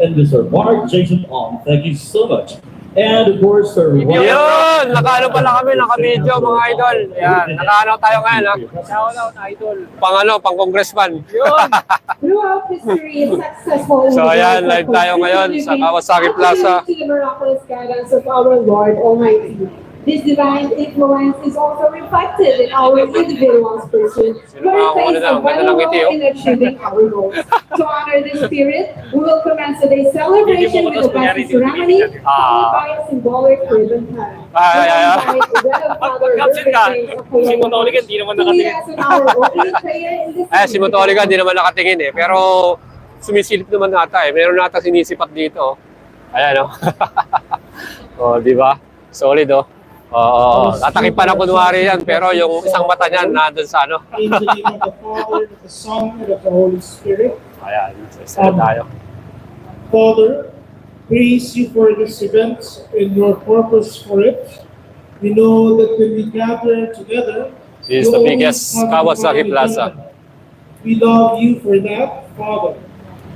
and Mr. Mark Jason Ong. Thank you so much. And of course, Sir Yun! Nakaano pala kami, naka-video mga idol. Yan, nakaano tayo ngayon ha. Shout out, idol. Pang congressman. Yun! Throughout history, successful. So ayan, live tayo ngayon sa Kawasaki Plaza. To the miraculous guidance of our Lord Almighty. This divine influence is also reflected in our individual's pursuit, where it plays a vital role in achieving our goals. To honor this spirit, we will commence today's celebration with a blessing ceremony, followed by a symbolic ribbon cutting. Pag-caption ka, si Motoligan, di naman nakatingin. Si Motoligan, di naman nakatingin eh. Pero sumisilip naman nata eh. Meron nata sinisipat dito. Ayan o. Oh, di ba? Solid oh. Oo, tatakip pa na kunwari yan, pero yung isang mata niyan nandun sa ano. In the name of the Father, of the Son, and of the Holy Spirit. Ayan, isa tayo. Father, praise you for this event and your purpose for it. We know that when we gather together, This is the biggest Kawasaki Plaza. we love you for that, Father.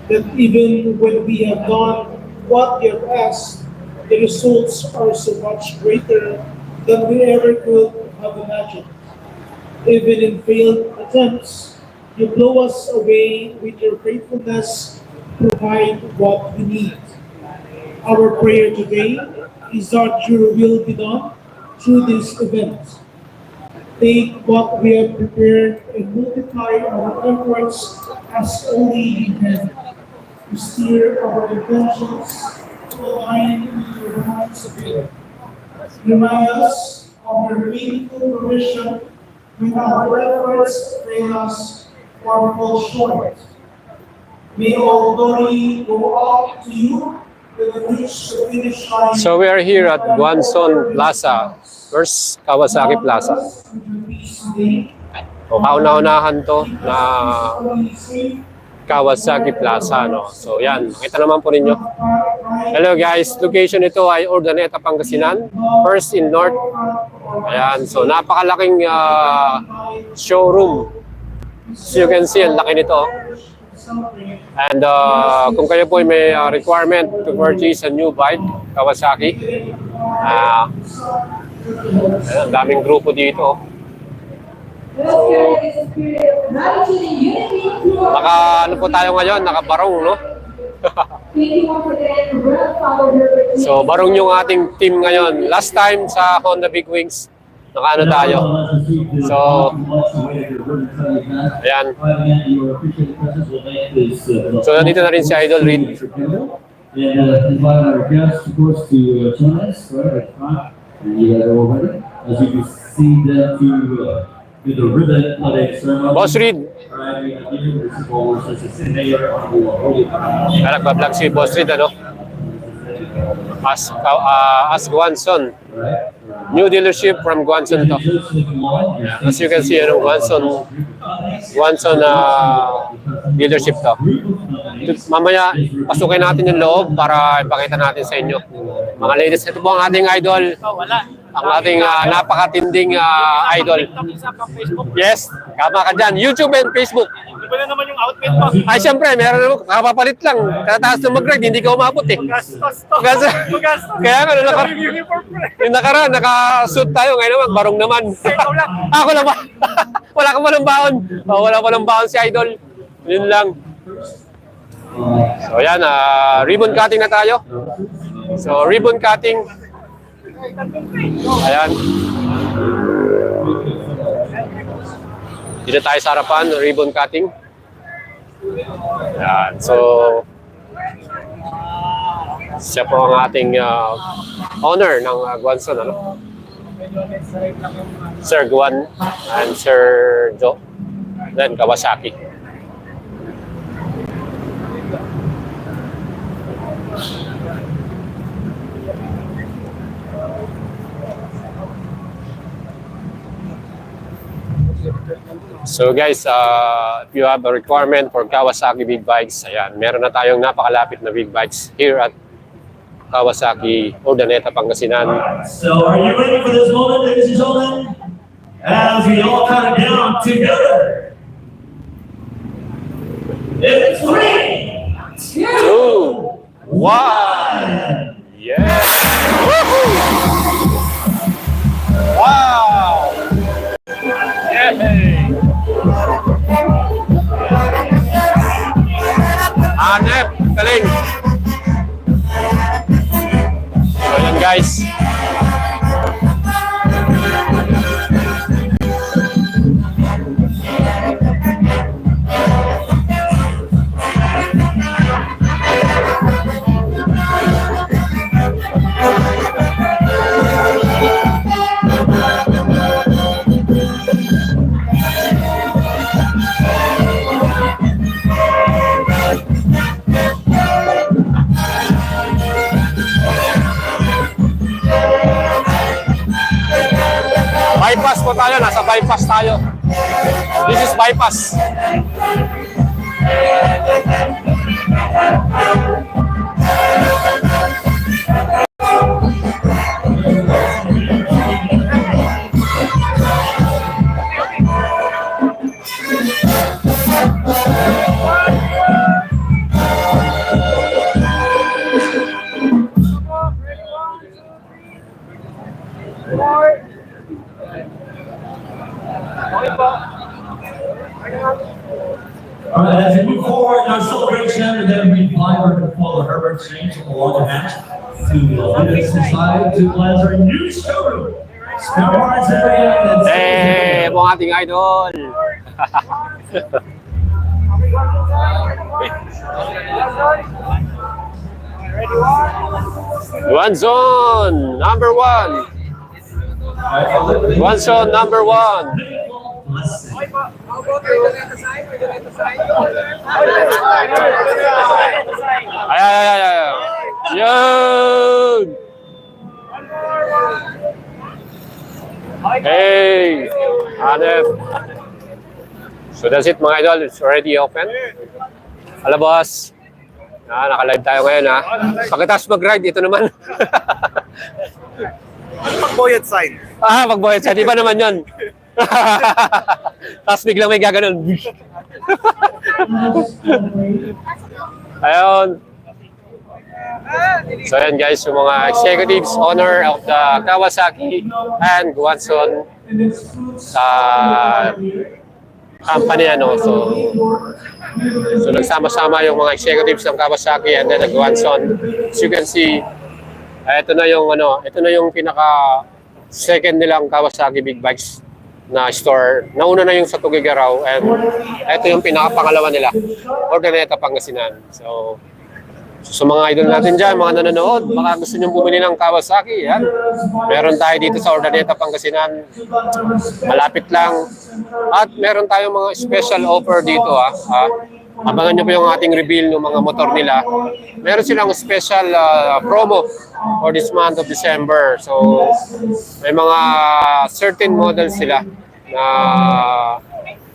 That even when we have done what you have asked, the results are so much greater than we ever could have imagined. Even in failed attempts, you blow us away with your faithfulness, provide what we need. Our prayer today is that your will be done through this event. Take what we have prepared and multiply our efforts as only you can. To steer our intentions to align with your heart's will. Remind us of your meaningful provision when our efforts fail us or fall short. May all glory go up to you when we reach the finish line. So we are here at Guanzon Plaza, first Kawasaki Plaza. So kauna-unahan to na Kawasaki Plaza, no? So yan, makita naman po ninyo. Hello guys, location ito ay Urdaneta, Pangasinan, first in North. Ayan, so napakalaking showroom. So you can see, ang laki nito. And kung kayo po may requirement to purchase a new bike, Kawasaki, ayan, ang daming grupo dito. Ano po tayo ngayon, nakabarong, no? So, barong yung ating team ngayon. Last time sa Honda Big Wings, nakaano tayo. So, ayan. So, nandito na rin si Idol Reed. And invite our guests, of course, to join us right at the front. And you guys are all ready. As you can see them to do the ribbon cutting ceremony. Boss Reed. Nagpa-vlog si Boss Reed, ano? As Guanzon. New dealership from Guanzon to. Yeah. As you can see, ano, Guanzon dealership to. Mamaya, pasukin natin yung loob para ipakita natin sa inyo. Mga ladies, ito po ang ating idol. Ang ating napakatinding idol. Yes, kama ka dyan. YouTube and Facebook. Iba na naman yung outfit mo. Ay, siyempre, meron naman, kapapalit lang. Katataas ng mag-ride, hindi ka umabot eh. Gastos to. Gastos. Kaya nga, yung nakaraan, naka-suit tayo. Ngayon naman, barong naman. Ikaw lang. Ako lang ba? Wala ka walang baon. Wala walang baon si idol. Yun lang. So yan, ribbon cutting na tayo. So ribbon cutting. Ayan. Dito tayo sa harapan, ribbon cutting. Ayan. So siya po ang ating owner ng Guanzon, ano? Sir Guan and Sir Joe. Then Kawasaki. So guys, if you have a requirement for Kawasaki big bikes, ayan, meron na tayong napakalapit na big bikes here at Kawasaki, Urdaneta, Pangasinan. So are you ready for this moment, ladies and gentlemen? As we all count it down together. It's 3, 2, 1. Yes! Woohoo! Wow! Yay! Hanep, galing! So yan guys. Bypass po tayo, nasa bypass tayo. This is bypass. All right, as we move forward in our celebration, we're going to be flying to follow Herbert Exchange along the hatch to lead us inside to our new showroom. Spare parts area. Eh, mga ating idol. Guanzon, number 1. Guanzon, number 1. Let's see. Ay. Yun! Hey! Hanep. So that's it mga idol. It's already open. Hello boss. Naka-live tayo ngayon ha. Pagkatapos mag-ride, ito naman. Pag-boyet sign. Pag-boyet sign. Iba naman yun. Tapos biglang may gaganon. Ayun. So yan guys, yung mga executives, owner of the Kawasaki and Guanzon company ano. So nagsama-sama yung mga executives ng Kawasaki and then the Guanzon. As you can see, ito na yung pinaka second nilang Kawasaki big bikes na store. Nauna na yung sa Tugigaraw and ito yung pinaka-pangalawa nila, Ordaneta, Pangasinan. So sa mga idol natin dyan, mga nanonood, baka gusto nyo bumili ng Kawasaki, yan. Meron tayo dito sa Ordaneta, Pangasinan. Malapit lang. At meron tayong mga special offer dito Abangan nyo po yung ating reveal ng mga motor nila. Meron silang special promo for this month of December. So, may mga certain models sila na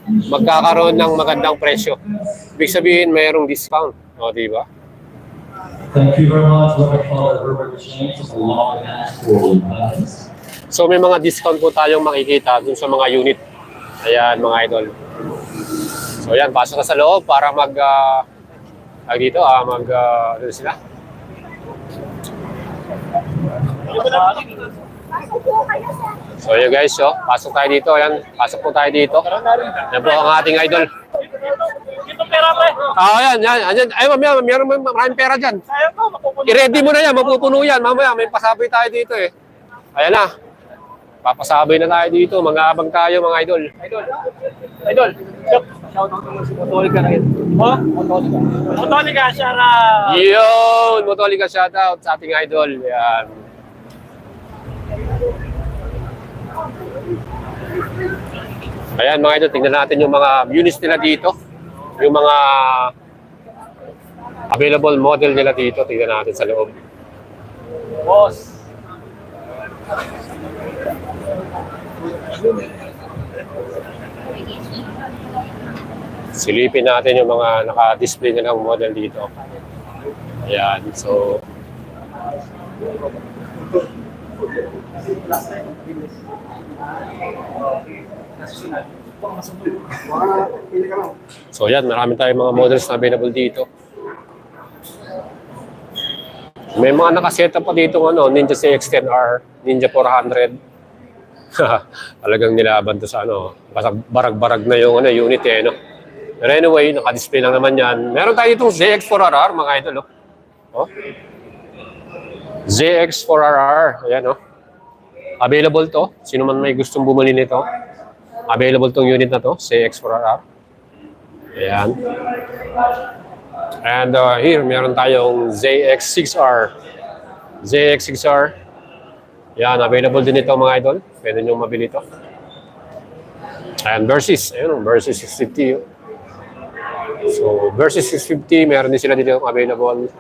magkakaroon ng magandang presyo. Ibig sabihin, mayroong discount. O, di ba? Thank you very much. What I call the Herbert Exchange is a long hatch for buttons. So, may mga discount po tayong makikita dun sa mga unit. Ayan, mga idol. So yan, pasok ka sa loob para ano sila. So yun guys, pasok tayo dito. Ayan, pasok po tayo dito. Yan po ang ating idol. Dito pera pre. Yan. Ay, maraming pera dyan. Sayang ko, mapupuno. I-ready mo na yan, mapupuno yan. Mamaya, may pasaboy tayo dito eh. Ayan na. Papasaboy na tayo dito. Mag-aabang tayo mga idol. Idol. Shout out naman si Motolika na yun. Motolika, shout out. Yun! Motolika shoutout sa ating idol. Yan. Ayan mga idol, tingnan natin yung mga units nila dito. Yung mga available model nila dito. Tingnan natin sa loob. Boss. Silipin natin yung mga naka-display nilang model dito. Ayan, so So yan, marami tayong mga models na available dito. May mga nakaset up pa dito ano, Ninja CX-10R, Ninja 400. Talagang nilaban to sa ano, barag-barag na yung ano, unit eh, no? Pero anyway, naka-display lang naman yan. Meron tayo itong ZX4RR, mga idol, no? Oh. ZX4RR, ayan, no? Available to. Sino man may gustong bumili nito. Available tong unit na to, ZX4RR. Ayan. And here, meron tayong ZX6R. ZX6R. Yan, available din ito mga idol. Pwede nyo mabili ito. And Versys. Ayun, Versys 650. So, Versys 650, meron din sila dito available.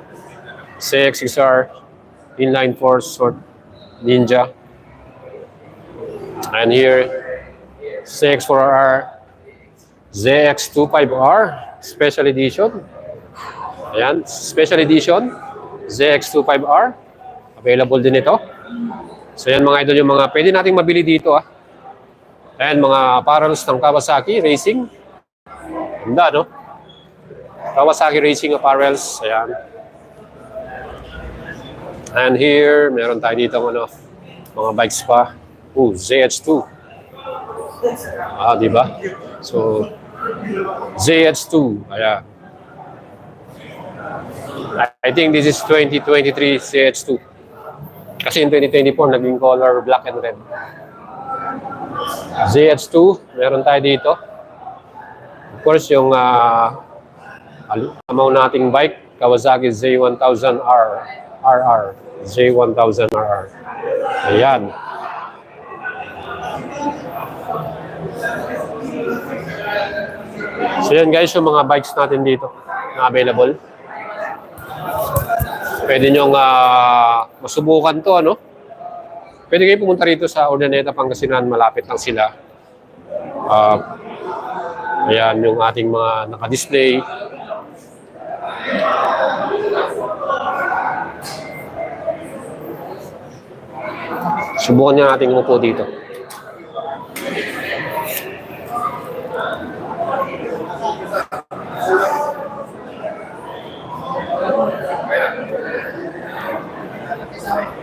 ZX6R. Inline 4 short Ninja. And here, ZX4R. ZX25R. Special Edition. Ayan, Special Edition. ZX25R. Available din ito. So yan mga idol yung mga pwede nating mabili dito ah. Ayan mga apparels ng Kawasaki Racing. Ganda no? Kawasaki Racing apparels. Ayan. And here, meron tayo dito ano, mga bikes pa. ZH2. Ah, di ba? So, ZH2. Ayan. I think this is 2023 ZH2. Kasi in 2024, naging color black and red. ZH2, meron tayo dito. Of course, yung amaw nating bike, Kawasaki Z1000R. RR. Z1000RR. Ayan. So yan guys, yung mga bikes natin dito na available. Pwede nyong masubukan to, ano? Pwede kayo pumunta rito sa Urdaneta, Pangasinan. Malapit lang sila. Ayan yung ating mga naka-display. Subukan niya natin umupo dito.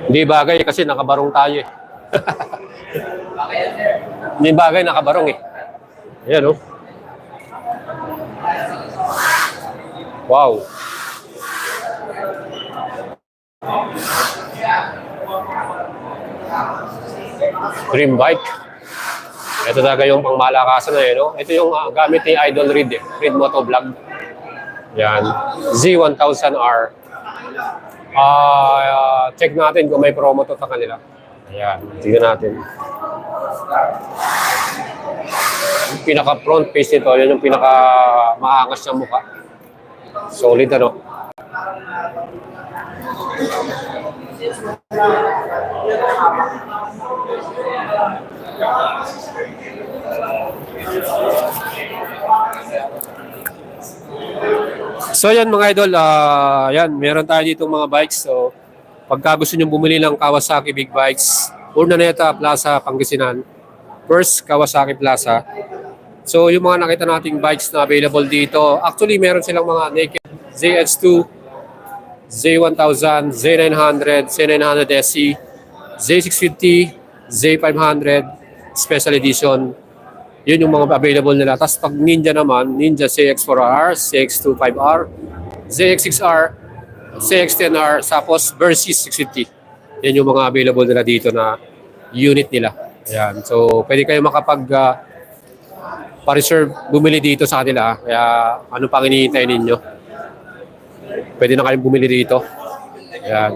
Hindi bagay kasi nakabarong tayo eh. Hindi bagay, nakabarong eh. Ayan oh. Wow. Dream bike. Ito talaga yung pangmalakasan na eh, no? Ito yung gamit ni Idol Reed eh. Reed Motovlog. Yan. Z1000R. Check natin kung may promo to sa kanila. Ayan, tignan natin. Yung pinaka front face nito, yun yung pinaka maangas na mukha. Solid ano. So yan mga idol, yan, meron tayo dito mga bikes. So pagka gusto nyo bumili ng Kawasaki Big Bikes, Urdaneta Plaza, Pangasinan, First Kawasaki Plaza. So yung mga nakita nating bikes na available dito, actually meron silang mga naked ZH2, Z1000, Z900, Z900 SE, Z650, Z500, Special Edition. Yun yung mga available nila. Tapos pag Ninja naman, Ninja CX4R, CX25R, ZX6R, CX10R, tapos Versys 650. Yan yung mga available nila dito na unit nila. Ayan. So, pwede kayo pa-reserve, bumili dito sa kanila. Kaya, ano pang hinihintay ninyo? Pwede na kayong bumili dito. Ayan.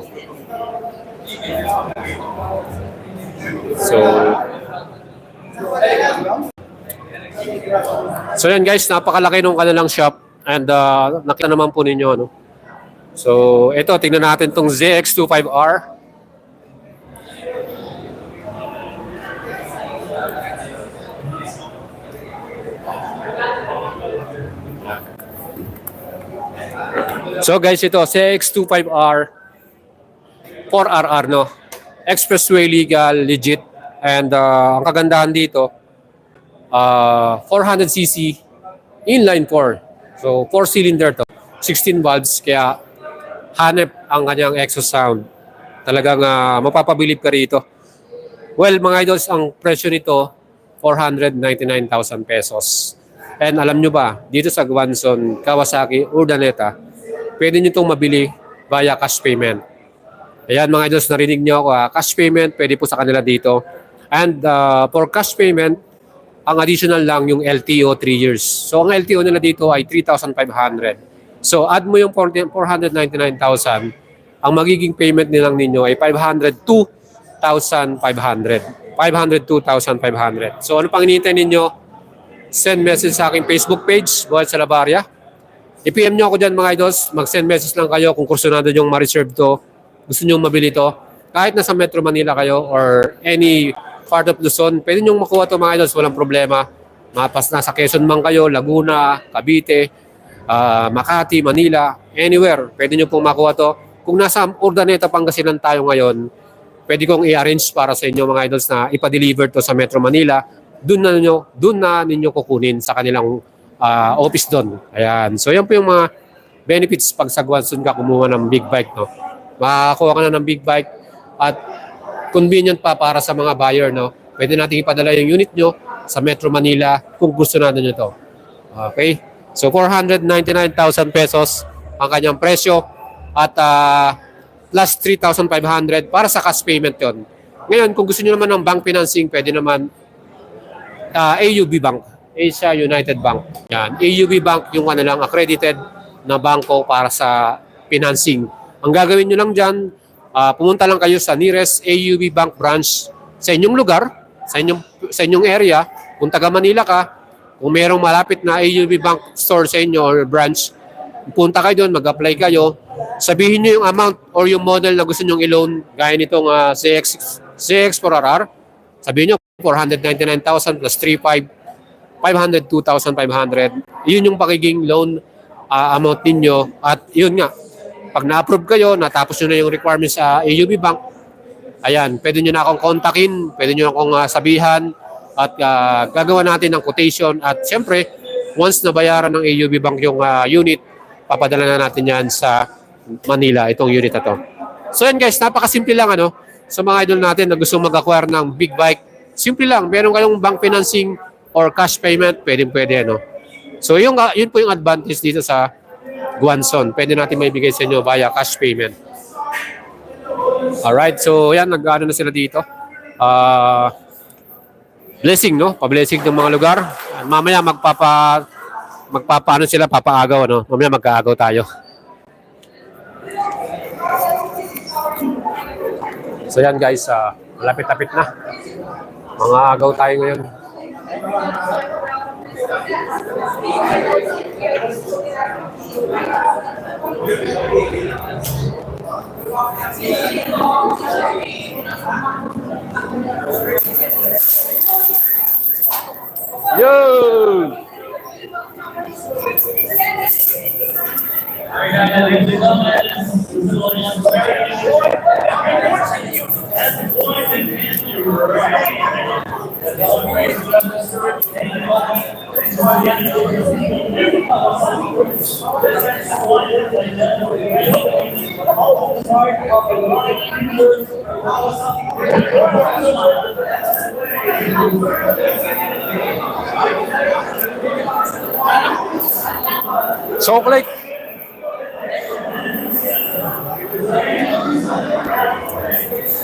So yan guys, napakalaki nung kanilang shop and nakita naman po ninyo ano. So ito, tingnan natin tong ZX25R. So guys, ito ZX25R 4RR no. Expressway legal, legit, and ang kagandahan dito 400cc inline 4. So 4-cylinder to. 16 valves kaya hanep ang kanyang exhaust sound. Talagang mapapabilib ka rito. Well, mga idols, ang presyo nito, 499,000 pesos. And alam nyo ba, dito sa Gwanson, Kawasaki, Urdaneta, pwede nyo itong mabili via cash payment. Ayan mga idols, narinig nyo ako cash payment, pwede po sa kanila dito. And for cash payment, ang additional lang yung LTO 3 years. So ang LTO nila dito ay 3,500. So add mo yung 499,000, ang magiging payment nilang ninyo ay 502,500. 502,500. So ano pang hinihintay ninyo? Send message sa aking Facebook page, Boyd Salabaria. I-PM nyo ako dyan mga idols. Mag-send message lang kayo kung kursunado nyong ma-reserve to. Gusto nyong mabili to. Kahit nasa Metro Manila kayo or any part of Luzon, pwede nyong makuha to mga idols. Walang problema. Mapas na sa Quezon man kayo, Laguna, Cavite, Makati, Manila, anywhere. Pwede nyo pong makuha to. Kung nasa Urdaneta, Pangasinan tayo ngayon, pwede kong i-arrange para sa inyo mga idols na ipa-deliver to sa Metro Manila. Doon na ninyo kukunin sa kanilang office doon. Ayan. So yan po yung mga benefits pag sa Gwanson ka kumuha ng big bike. No? Makakuha ka na ng big bike at convenient pa para sa mga buyer. No? Pwede natin ipadala yung unit nyo sa Metro Manila kung gusto natin nyo to. Okay? So 499,000 pesos ang kanyang presyo at plus 3,500 para sa cash payment yon. Ngayon, kung gusto nyo naman ng bank financing, pwede naman AUB Bank, Asia United Bank. Yan. AUB Bank yung lang accredited na bangko para sa financing. Ang gagawin nyo lang dyan, pumunta lang kayo sa nearest AUB Bank branch sa inyong lugar, sa inyong area. Kung taga Manila ka, kung merong malapit na AUB Bank store sa inyo or branch, punta kayo doon, mag-apply kayo. Sabihin nyo yung amount or yung model na gusto nyong i-loan, gaya nitong CX4RR. Sabihin nyo, 499,000 plus 3,500, 502,500. Yun yung pakiging loan amount ninyo. At yun nga, pag na-approve kayo, natapos nyo na yung requirements sa AUB Bank, ayan, pwede nyo na akong kontakin, pwede nyo na akong sabihan, at gagawa natin ng quotation. At siyempre, once nabayaran ng AUB Bank yung unit, papadala na natin yan sa Manila, itong unit na to. So yan guys, napakasimple lang sa mga idol natin na gusto mag-acquire ng big bike. Simple lang, meron kayong bank financing or cash payment, pwede. So yun po yung advantage dito sa Gwanson. Pwede natin maibigay sa inyo via cash payment. Alright, so yan, nag-ano na sila dito. Blessing, no? Pa-blessing ng mga lugar. Mamaya magpapaano sila, papaagaw, Mamaya magkaagaw tayo. So yan guys, malapit-lapit na. Mga agaw tayo ngayon. Yo! Chocolate.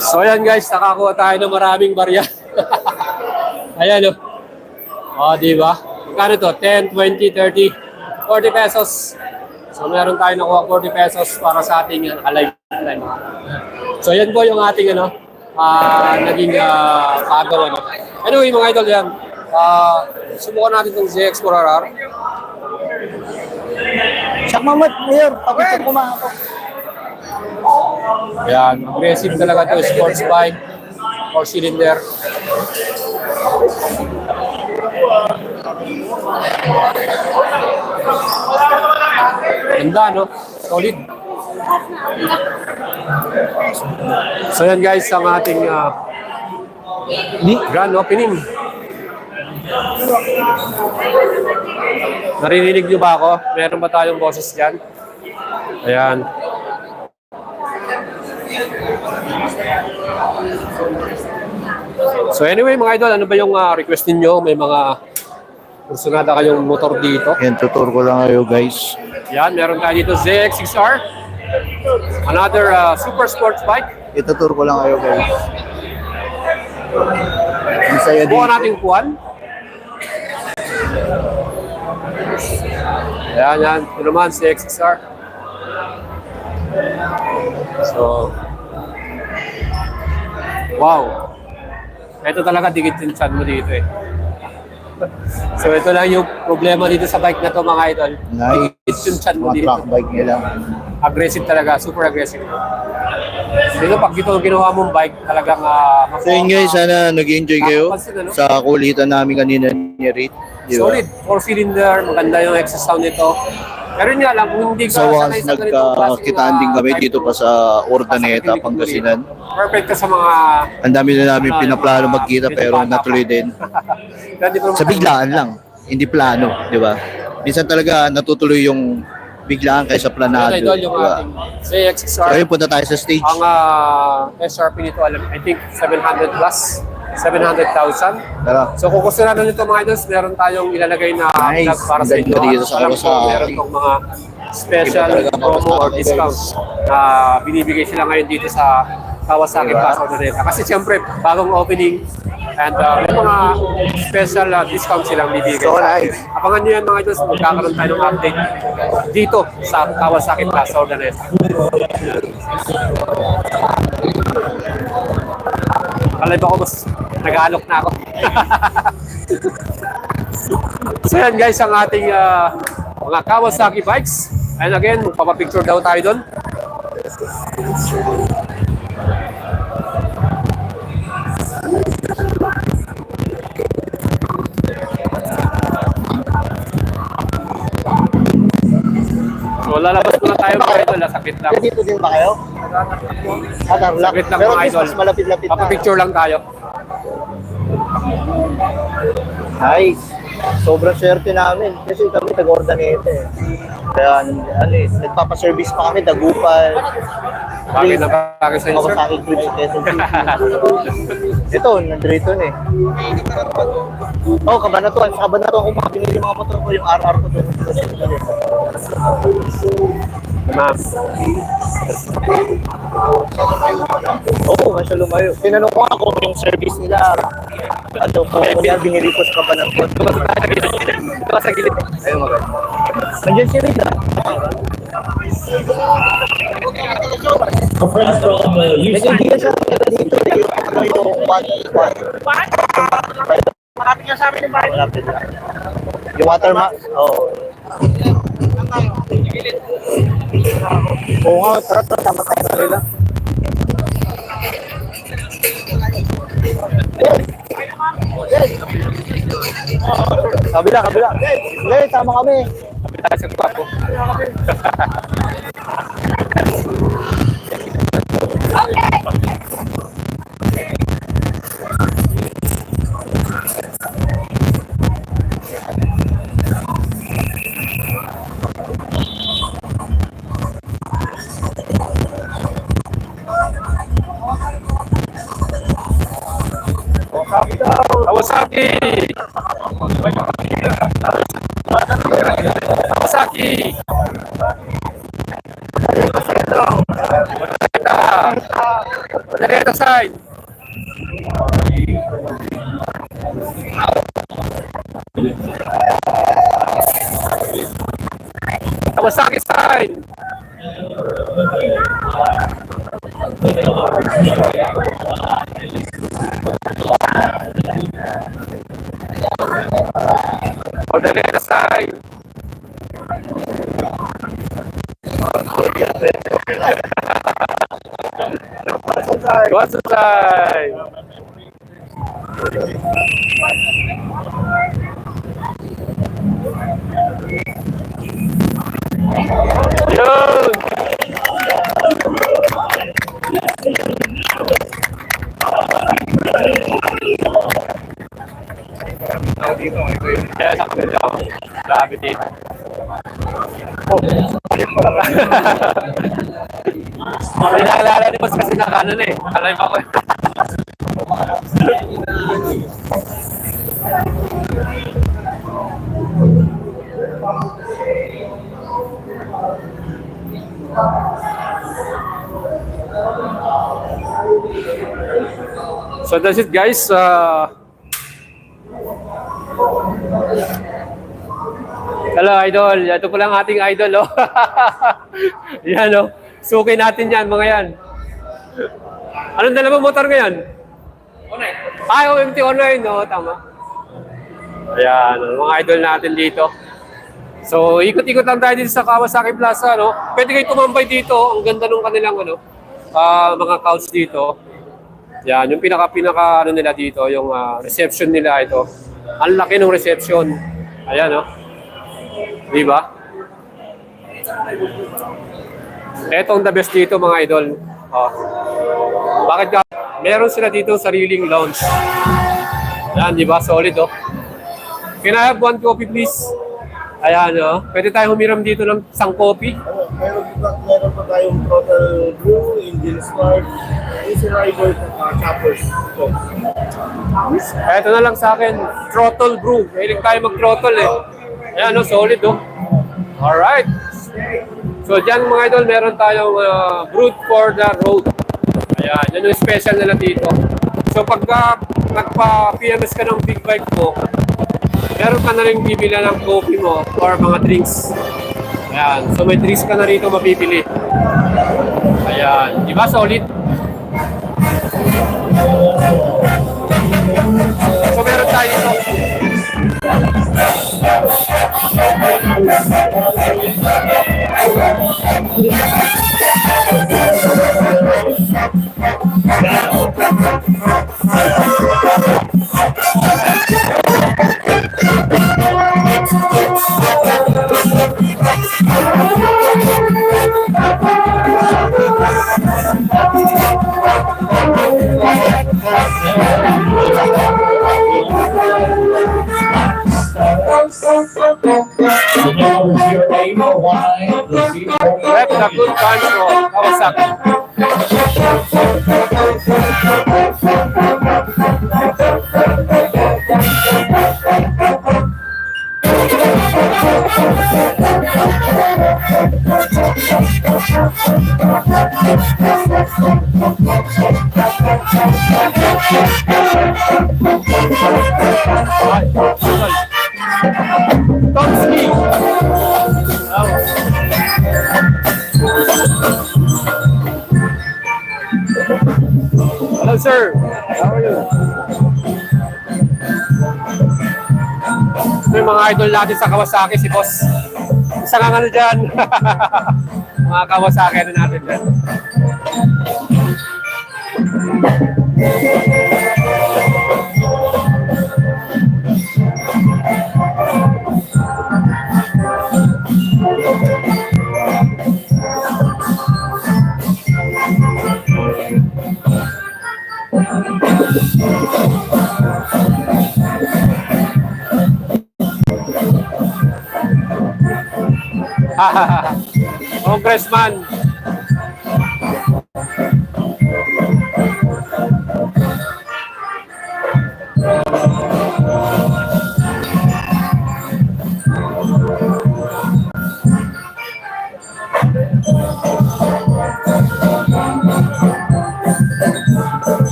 So ayan guys, nakakuha tayo ng maraming barya. Ayan di ba? Kano to? 10, 20, 30, 40 pesos. So meron tayo nakuha 40 pesos para sa ating alive. So yan po yung ating naging paagaw. Anyway mga idol yan, subukan natin itong ZX4RR. Siyak mamad, Mayor. Pagkita ko mga ako. Ayan, aggressive talaga ito, sports bike, 4-cylinder. Ganda, solid. So yan guys, ang ating grand opening. Naririnig nyo ba ako? Meron ba tayong boses dyan? Ayan. So anyway mga idol, ano ba yung request ninyo? May mga kursunada kayong motor dito. Yan, tutur ko lang kayo guys. Yan, meron tayo dito ZX6R. Another super sports bike. Itutur ko lang kayo guys. Ang saya Buka dito. natin kuhan. Yan. Ito naman, ZX6R. So, wow. Ito talaga dikit yung chan mo dito eh. So ito lang yung problema dito sa bike na to mga idol. Nice. Dikit yung chan mo Mga dito. track bike nila. Aggressive talaga, super aggressive. Dito pag dito ginawa mong bike, talagang So yun guys, sana nag-enjoy kayo sa kulitan namin kanina ni Rit. Di ba? solid, 4-cylinder, maganda yung exhaust sound nito. Pero yun nga lang, kung hindi ka Sa once sanay sa ganitong klaseng, nagkakitaan din kami type dito two, pa sa Ordaneta, hindi ko Pangasinan. perfect ka sa mga... Ang dami na namin pinaplano magkita pero natuloy din. Sa biglaan lang, hindi plano, di ba? Minsan talaga natutuloy yung biglaan kaysa planado. Idol yung Di ba? ating So ZX6R. ayun, punta tayo sa stage. Ang SRP nito, I think 700 plus, 700,000. Tara. So kung gusto natin nito mga idols, meron tayong ilalagay na Nice. vlog para sa inyo. Ganda dito sa Alam ko, Kawasaki. meron tong mga special Iba talaga promo or Kawasaki, discount na binibigay sila ngayon dito sa Kawasaki Diba? Plaza Ordaneta. Kasi siyempre, bagong opening and may mga special discount silang bibigay. So nice. Abangan nyo yan mga idols, magkakaroon tayo ng update dito sa Kawasaki Plaza Ordaneta. Alay ba ko, boss? Nag-aalok na ako. So yan guys, ang ating mga Kawasaki bikes. And again, papapicture daw tayo doon. So lalabas muna tayo mga idol, sakit lang. Dito din ba kayo? Tarlac. Sakit lang Pero mga idol. mas malapit-lapit na. Papapicture lang tayo. Nice. Sobrang swerte namin kasi kami taga-Ordaneta eh. Kaya ano eh, nagpapaservice pa kami, Dagupan. Bagay na bagay sa inyo, sir. Kawasaki Clips sa Quezon City. Ito, nandito na eh. Kabanatuan. Sa Kabanatuan kung makabinili yung mga motor ko, yung RR ko doon. Ma'am. Oo, masya lumayo. Tinanong ko ako yung service nila. Ano po, kung binili ko sa Kabanatuan. Ito sa gilid. Ayun, maganda. Nandiyan si Rita. Our friends from Houston. Nag-idea siya dito. Dito, Malapit ka sa amin yung bahay. malapit lang. Yung watermark. Oo. Oo nga, tara, tama tayo sa nila. Kabila. Hey, tama kami. Tayo sa kwapo. Kawasaki! Kawasaki! Ordaneta side! Kawasaki side! Ordaneta side! What's the side? Yun! Kaya sakto lang. Grabe dito. Oh. Pinaalala ni Boss kasi nakano na eh. Alam mo ako. So that's it guys. Hello idol. Ito po lang ating idol. Oh. Yan oh. Suki natin yan mga yan. Anong dala mo motor ngayon? Online. Ay, OMT online. No, tama. Ayan, mga idol natin dito. So, ikot-ikot lang tayo dito sa Kawasaki Plaza, no? Pwede kayo tumambay dito. Ang ganda nung kanilang, mga couch dito. Yan, yung pinaka ano nila dito, yung reception nila ito. Ang laki ng reception. Ayan, no? Di ba? Ito ang the best dito, mga idol. Bakit ka? Meron sila dito sariling lounge. Yan, di ba? Solid, oh. Can I have one coffee, please? Ayan, oh. Pwede tayo humiram dito ng isang coffee. Meron pa tayong Throttle Brew, Indian Smart, Easy Rider, Choppers. Ito na lang sa akin, Throttle Brew. Mahilig tayo mag-throttle eh. Ayan, oh, solid, oh. Alright. So, dyan mga idol, meron tayong Brewed for the Road. Ayan, yan yung special nila dito. So, pagka nagpa-PMS ka ng big bike mo, meron ka na rin bibili ng coffee mo or mga drinks. Ayan. So may drinks ka na rito mabibili. Ayan. Diba solid? So meron tayo ito. Rep na good control. Kawasaki. Top speed. Hello, sir. How are you? Ito yung mga idol natin sa Kawasaki, si Boss. Isa nga ano dyan. Mga Kawasaki na natin dyan. Congressman.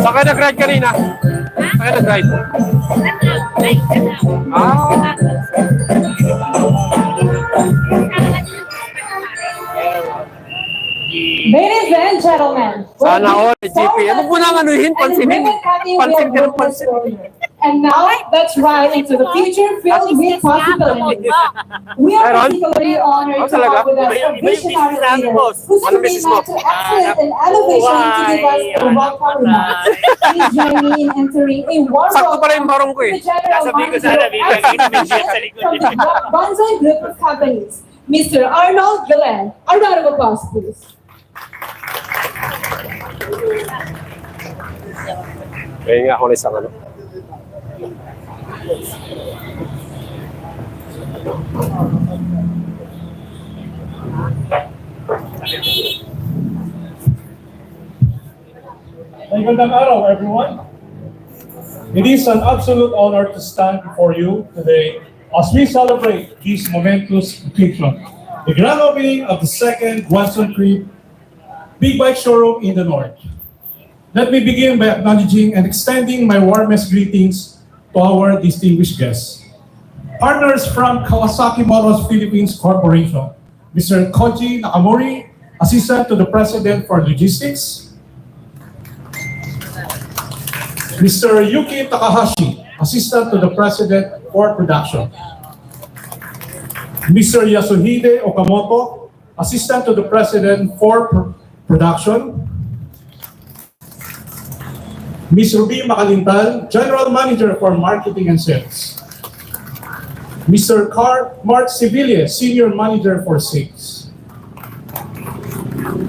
Saan ka nag-ride kanina? Saan ka nag-ride? Ah. Ladies and gentlemen, Sana all, GP. Huwag mo nang anuhin, pansinin. Pansin ka ng pansin. And now, let's ride into the future filled with possibilities. We are particularly honored to have with us a visionary leader who's commitment to excellence and elevation to give us a welcome remark. Please join me in entering a warm Sakto pala yung barong ko eh. to the General Manager from the Banzai Group of Companies, Mr. Arnold Gillen. A round of applause, please. Kaya nga ako na isang ano. Magandang araw, everyone. It is an absolute honor to stand before you today as we celebrate this momentous occasion, the grand opening of the second Guanson Creek Big Bike Showroom in the North. Let me begin by acknowledging and extending my warmest greetings to our distinguished guests. Partners from Kawasaki Motors Philippines Corporation, Mr. Koji Nakamori, Assistant to the President for Logistics, Mr. Yuki Takahashi, Assistant to the President for Production, Mr. Yasuhide Okamoto, Assistant to the President for Production, Ms. Ruby Makalintal, General Manager for Marketing and Sales, Mr. Mark Sevilla, Senior Manager for Sales,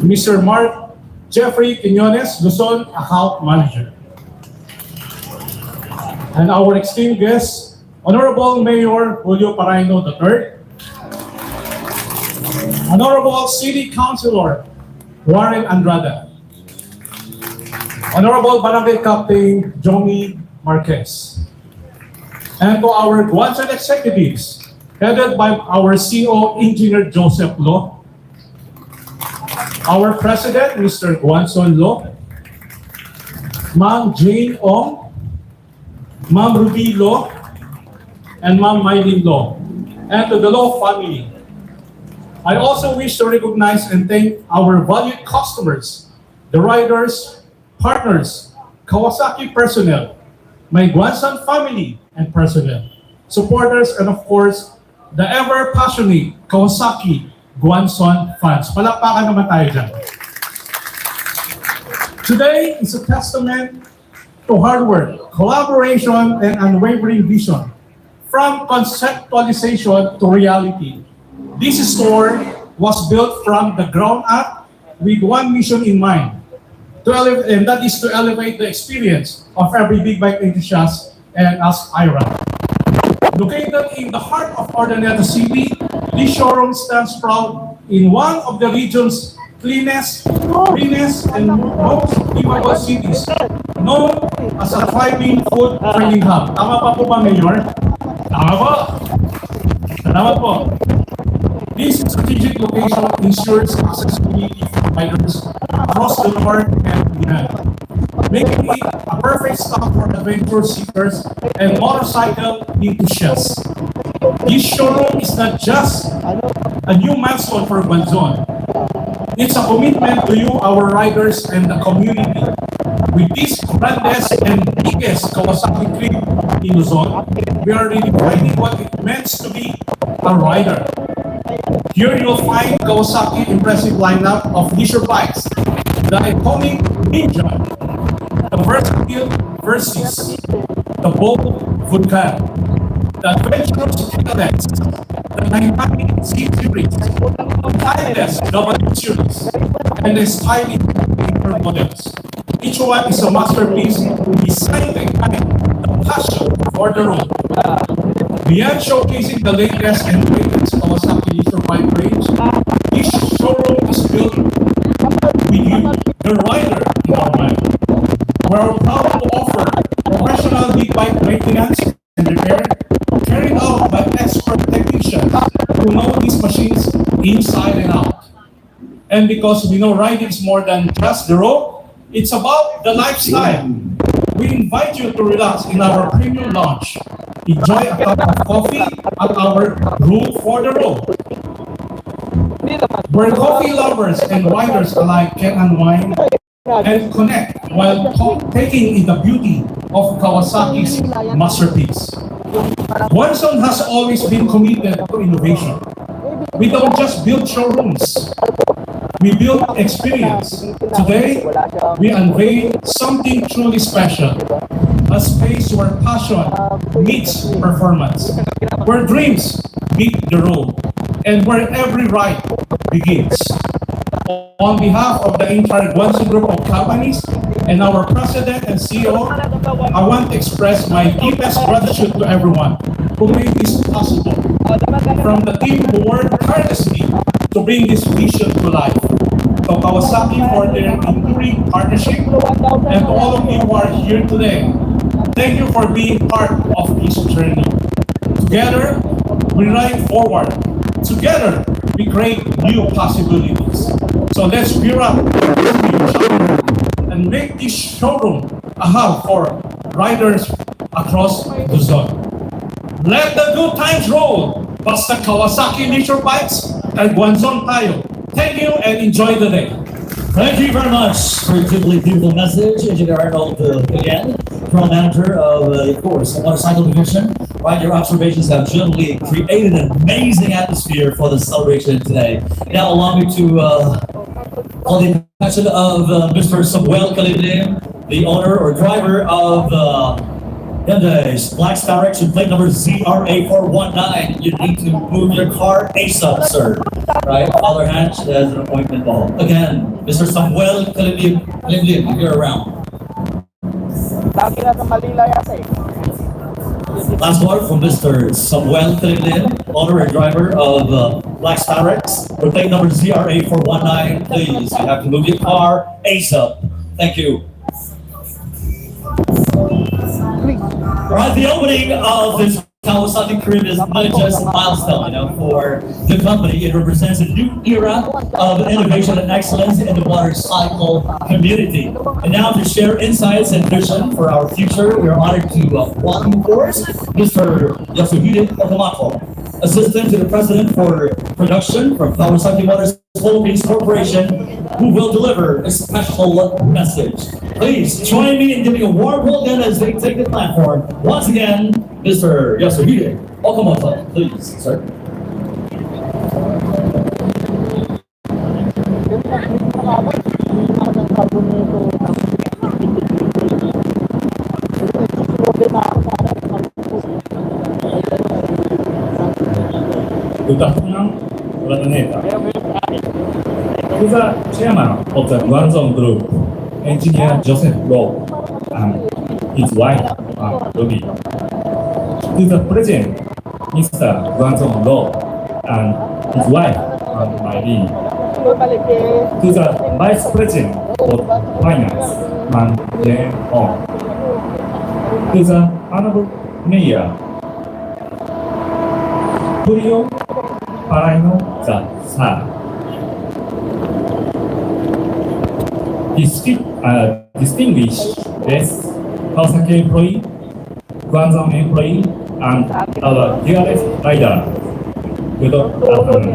Mr. Mark Jeffrey Quinones, Luzon Account Manager, and our esteemed guest, Honorable Mayor Julio Paraino III, Honorable City Councilor Warren Andrada, Honorable Barangay Captain Johnny Marquez, and to our Guanson executives, headed by our CEO, Engineer Joseph Lo, our President, Mr. Guanson Lo, Ma'am Jane Ong, Ma'am Ruby Lo, and Ma'am Mylene Lo, and to the Lo family. I also wish to recognize and thank our valued customers, the riders, partners, Kawasaki personnel, my Guanson family and personnel, supporters, and of course, the ever-passionate Kawasaki Guanson fans. Palakpakan naman tayo dyan. Today is a testament to hard work, collaboration, and unwavering vision. From conceptualization to reality, this store was built from the ground up with one mission in mind, and that is to elevate the experience of every big bike enthusiast and as IRA. Located in the heart of Urdaneta City, this showroom stands proud in one of the region's cleanest, greenest, and most livable cities, known as a thriving food trading hub. Tama pa po ba, Mayor? Tama po. Salamat po. This strategic location ensures accessibility for riders across the north and beyond, making it a perfect stop for adventure seekers and motorcycle enthusiasts. This showroom is not just a new milestone for Guanzon. It's a commitment to you, our riders, and the community. With this grandest and biggest Kawasaki trip in Luzon, we are redefining what it means to be a rider. Here you'll find Kawasaki impressive lineup of leisure bikes, the iconic Ninja, the versatile Versys, the bold Vulcan, the adventurous Kalex, the dynamic C Series, the timeless W Series, and the stylish paper models. Each one is a masterpiece designed to ignite the passion for the road. Beyond showcasing the latest and greatest Kawasaki leisure bike range, this showroom is built with you, the rider, in our mind. We are proud to offer professional big bike maintenance and repair carried out by expert technicians who know these machines inside and out. And because we know riding is more than just the road, it's about the lifestyle. We invite you to relax in our premium lounge. Enjoy a cup of coffee at our room for the road, where coffee lovers and riders alike can unwind and connect while taking in the beauty of Kawasaki's masterpiece. Guanzon has always been committed to innovation. We don't just build showrooms, we build experience. Today, we unveil something truly special. A space where passion meets performance, where dreams meet the road, and where every ride begins. On behalf of the entire Guanzon Group of companies and our President and CEO, I want to express my deepest gratitude to everyone who made this possible. From the team who worked tirelessly to bring this vision to life. To Kawasaki for their enduring partnership, and to all of you who are here today, thank you for being part of this journey. Together, we ride forward. Together, we create new possibilities. So let's gear up and make this showroom a hub for riders across Luzon. Let the good times roll! Basta Kawasaki Nature Bikes, Guanzon tayo. Thank you and enjoy the day. Thank you very much for your deeply beautiful message, Engineer Arnold again, Pro Manager of course, the Motorcycle Division. Right, your observations have generally created an amazing atmosphere for the celebration today. Now allow me to call the attention of Mr. Samuel Caliblim, the owner or driver of Hyundai's Black Star Direction plate number ZRA419. You need to move your car ASAP, sir. Right? Father Hatch has an appointment ball. Again, Mr. Samuel Caliblim, if you're around. Last word from Mr. Samuel Caliblim, owner and driver of Black Star Direction for plate number ZRA419. Please, you have to move your car ASAP. Thank you. Right, the opening of this Kawasaki Crib is not just a milestone, for the company. It represents a new era of innovation and excellence in the motorcycle community. And now to share insights and vision for our future, we are honored to welcome, of course, Mr. Yasuhide Okamoto, Assistant to the President for Production from Kawasaki Motors Philippines Corporation, who will deliver a special message. Please join me in giving a warm welcome as they take the platform. Once again, Mr. Yasuhide Okamoto, please, sir. Good afternoon, Coordinator. To the Chairman of the Guangzhou Group, Engineer Joseph Rowe, and his wife, Ruby. To the President, Mr. Guangzhou Rowe, and his wife, Maylin. To the Vice President of Finance, Jane Hong. To the Honorable Mayor, Julio Paraino Zar. Distinguished guests, Kawasaki employee, Guangzhou employee, and our dearest rider. Good afternoon.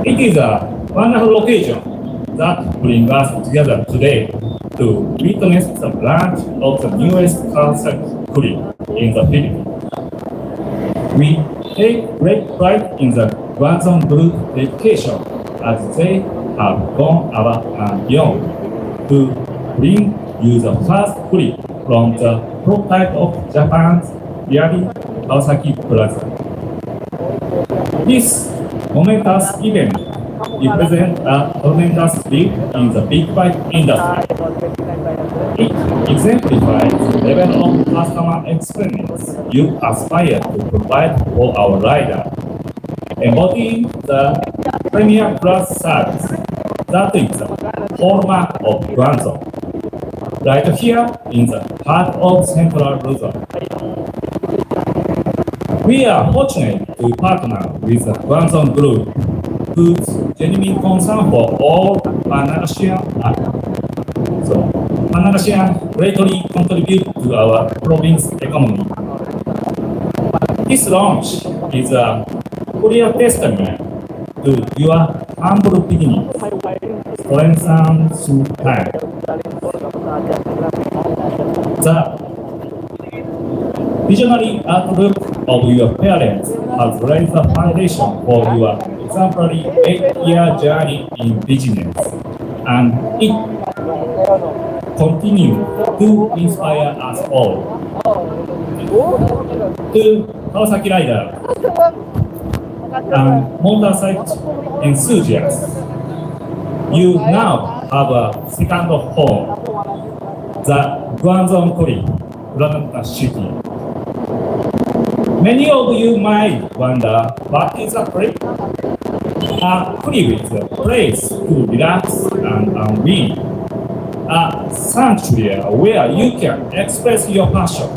It is a wonderful occasion that brings us together today to witness the launch of the newest Kawasaki Crib in the Philippines. We take great pride in the Guangzhou Group dedication as they have gone above and beyond to bring you the first Crib from the prototype of Japan's Yari Kawasaki Plaza. This momentous event represents a tremendous leap in the big bike industry. It exemplifies the level of customer experience you aspire to provide for our rider, embodying the premier class service that is the hallmark of Guangzhou, right here in the heart of Central Luzon. We are fortunate to partner with the Guangzhou Group, whose genuine concern for all Panagasian So, Panagasian greatly contribute to our province economy. This launch is a clear testament to your humble beginnings, strengthened through time. The visionary outlook of your parents has laid the foundation for your exemplary 8-year journey in business, and it continues to inspire us all. To Kawasaki riders and motorcycle enthusiasts, you now have a second home, the Guangzhou Crib, Planet City. Many of you might wonder, what is a crib? a private place to relax and unwind, a sanctuary where you can express your passion,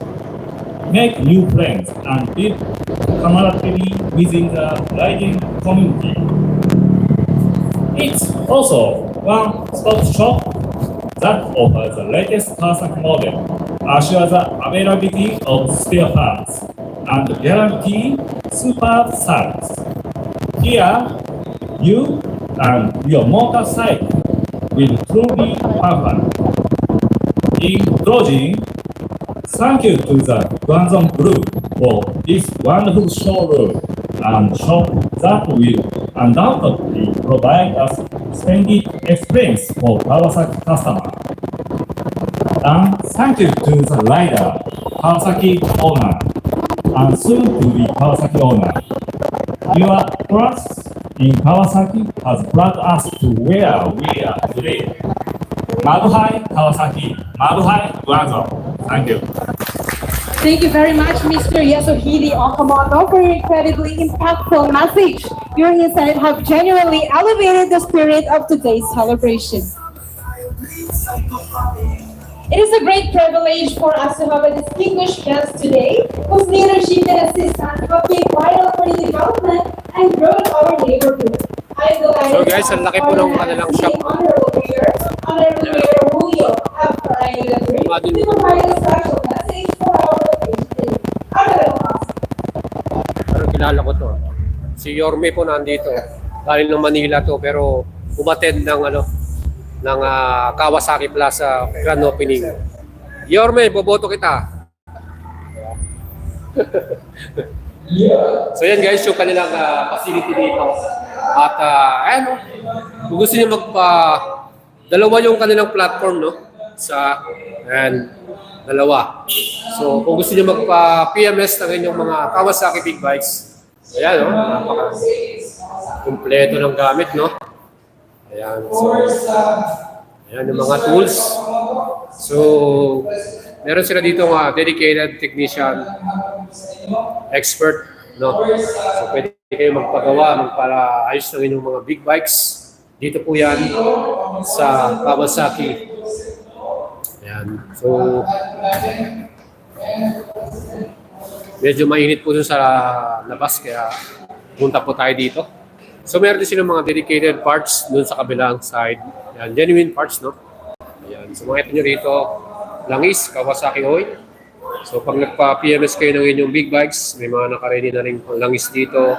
make new friends, and live camaraderie within the riding community. It's also one-stop shop that offers the latest Kawasaki model, assures the availability of spare parts, and guarantee super service. Here, you and your motorcycle will truly have fun. In closing, thank you to the Guangzhou Group for this wonderful showroom and shop that will undoubtedly provide us splendid experience for Kawasaki customers. And thank you to the rider, Kawasaki owner, and soon to be Kawasaki owner. Your trust in Kawasaki has brought us to where we are today. Mabuhay Kawasaki, Mabuhay Guangzhou. Thank you. Thank you very much, Mr. Yasuhide Okamoto, for your incredibly impactful message. Your insights have genuinely elevated the spirit of today's celebration. It is a great privilege for us to have a distinguished guest today, whose leadership and assistance have been vital for the development and growth of our neighborhood. I am delighted So guys, ang laki po ng kanilang shop. Honorable Mayor Julio F. Imagine. to provide a special message for our location. Pero kilala ko to. Si Yorme po nandito. Galing ng Manila to, pero umattend ng Kawasaki Plaza grand opening. Yorme, boboto kita. So yan guys, yung kanilang facility dito. At kung gusto niyo dalawa yung kanilang platform, no? Dalawa. So kung gusto niyo magpa-PMS ng inyong mga Kawasaki big bikes, ayan, no? Kompleto ng gamit, no? Ayan, so, ayan yung mga tools. So, meron sila dito dedicated technician, expert, no? So, pwede kayo para ayos ng inyong mga big bikes. Dito po yan sa Kawasaki. Ayan, so, medyo mainit po sa labas, kaya punta po tayo dito. So meron din silang mga dedicated parts doon sa kabilang side. Yan, genuine parts, no? Ayan. So makita nyo rito, langis, Kawasaki oil. So pag nagpa-PMS kayo ng inyong big bikes, may mga nakaready na rin langis dito.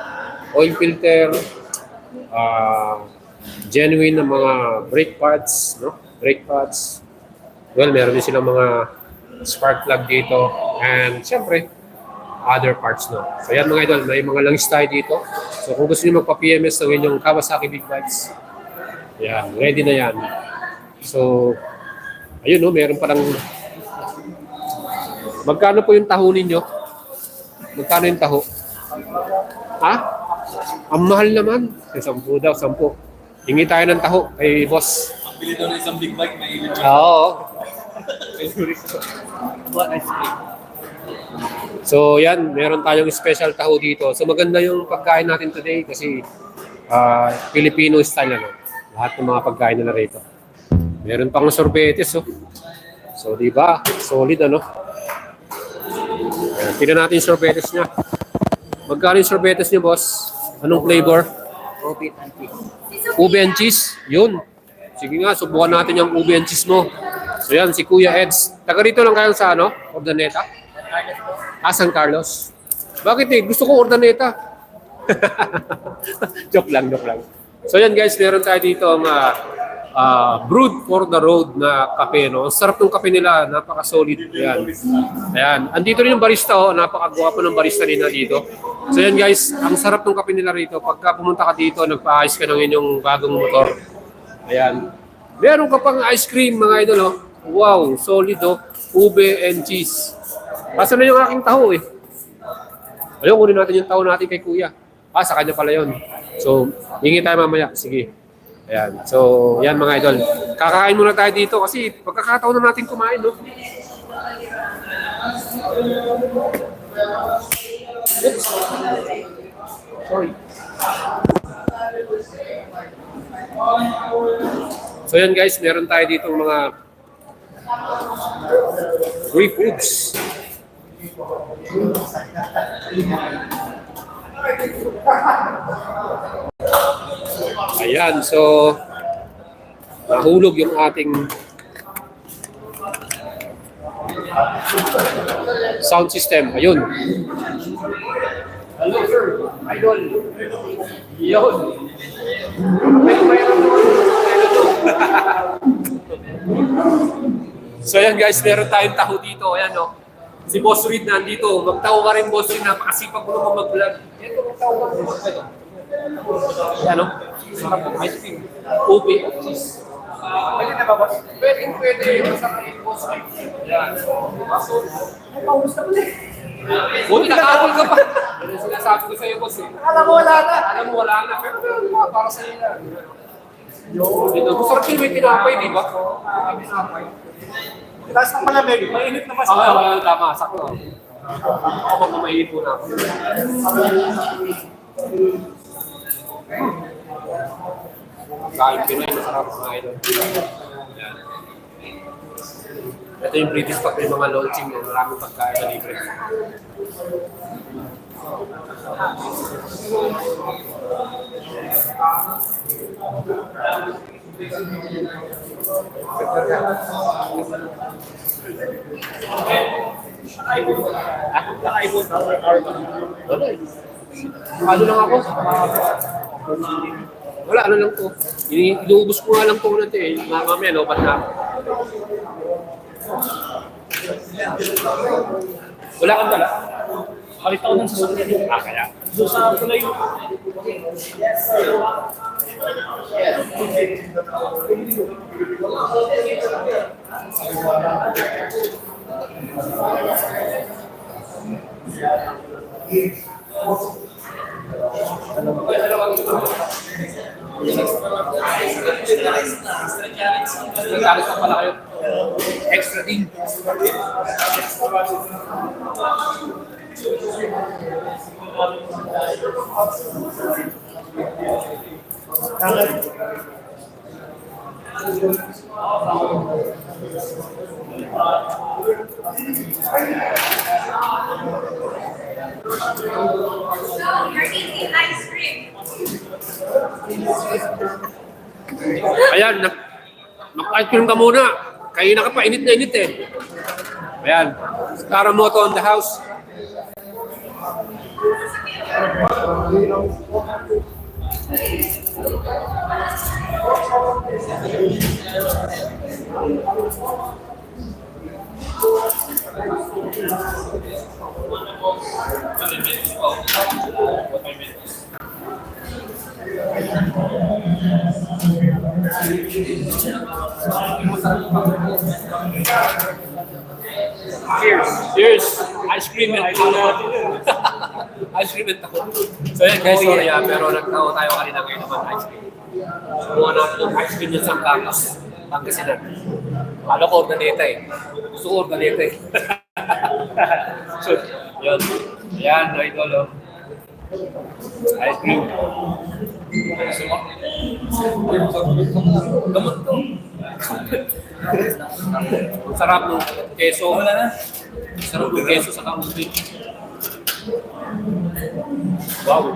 Oil filter, genuine na mga brake pads, no? Brake pads. Well, meron din silang mga spark plug dito. And syempre, other parts, no? So yan mga idol, may mga langis tayo dito. So kung gusto niyo magpa-PMS ng inyong Kawasaki big bikes, yan, ready na yan. So, ayun, no, meron parang magkano po yung taho ninyo? Magkano yung taho? Ha? Ang mahal naman. 10 daw, 10. Hingi tayo ng taho kay boss. Bili daw ng isang big bike, may ibig. Oo. So yan, meron tayong special taho dito. So maganda yung pagkain natin today kasi Filipino style, ano. Lahat ng mga pagkain nila rito. Meron pang sorbetes, oh. So di ba? Solid, ano. Tingnan natin yung sorbetes niya. Magkano yung sorbetes niyo, boss? Anong flavor? Ube and cheese. Yun. Sige nga, subukan natin yung ube and cheese mo. So yan, si Kuya Eds. Taga rito lang kayo sa Ordaneta? San Carlos. Bakit Gusto ko Ordaneta. Joke lang. So yan guys, meron tayo dito ang brewed for the road na kape, no? Ang sarap ng kape nila, napaka-solid. Ayan. Andito rin yung barista, oh. Napakagwapo ng barista nila dito. So yan guys, ang sarap ng kape nila rito. Pagka pumunta ka dito, nagpa-ice ka ng inyong bagong motor. Ayan. Meron ka pang ice cream, mga idol, oh. Wow, solid, oh. Ube and cheese. Asan na yung aking taho, eh? Ayun, kunin natin yung taho natin kay Kuya. Sa kanya pala yun. So, hingi tayo mamaya. Sige. Ayan. So, yan mga idol. Kakain muna tayo dito kasi pagkakataon na natin kumain, no? Oops. Sorry. So yan guys, meron tayo dito mga free foods. Ayan, so nahulog yung ating sound system. Ayun. Hello, sir. Idol. Yun. So ayan guys, meron tayong taho dito. Ayan o. Si Boss Reed nandito. Magtaho ka rin, Boss Reed. Napakasipag mo naman mag-vlog. Ito, magtaho ka rin. Ayan o. Sarap ng ice cream. Ubi. Pwede na ba, Boss? Pwede, pwede. Masarap yung Boss Reed. Ayan. Ay, paubos na pala. Buti nakakapal ka pa. Yan yung sinasabi ko sa'yo, Boss eh. Alam mo, wala na. Alam mo, wala na. Pero para sa'yo lang. Ito, masarap yung may tinapay, di ba? Tinapay. Taas ng malamig. Mainit na mas. Oo, tama. Sakto. Ako pag mainit po na ako. Kain Pinoy, masarap mga idol. Yan. Ito yung British pag may mga launching na maraming pagkain na libre. Ano lang ako? Wala, ano lang to. Inuubos ko nga lang to natin eh. Mamaya, lobat na. Wala kang dala? Kalit ako ng sasakyan. Kaya. So sa tulay. Nagkalis na pala kayo. Extra din. Ayan, mag-ice cream ka muna. Kaina ka pa, init na init eh. Ayan, Karamoto on the house. Cheers! Cheers! Ice cream and ice cream and taho. So yan guys, sorry pero nagtaho tayo kanina ngayon naman ice cream. Kumuha natin yung ice cream yung Sangkakas. Pangasinan. Alam ko organeta eh. Gusto ko organeta eh. So, yun. Yan, idol oh. Ice cream. Gamot to. Sarap ng keso. Sarap ng keso sa kamuti. Wow.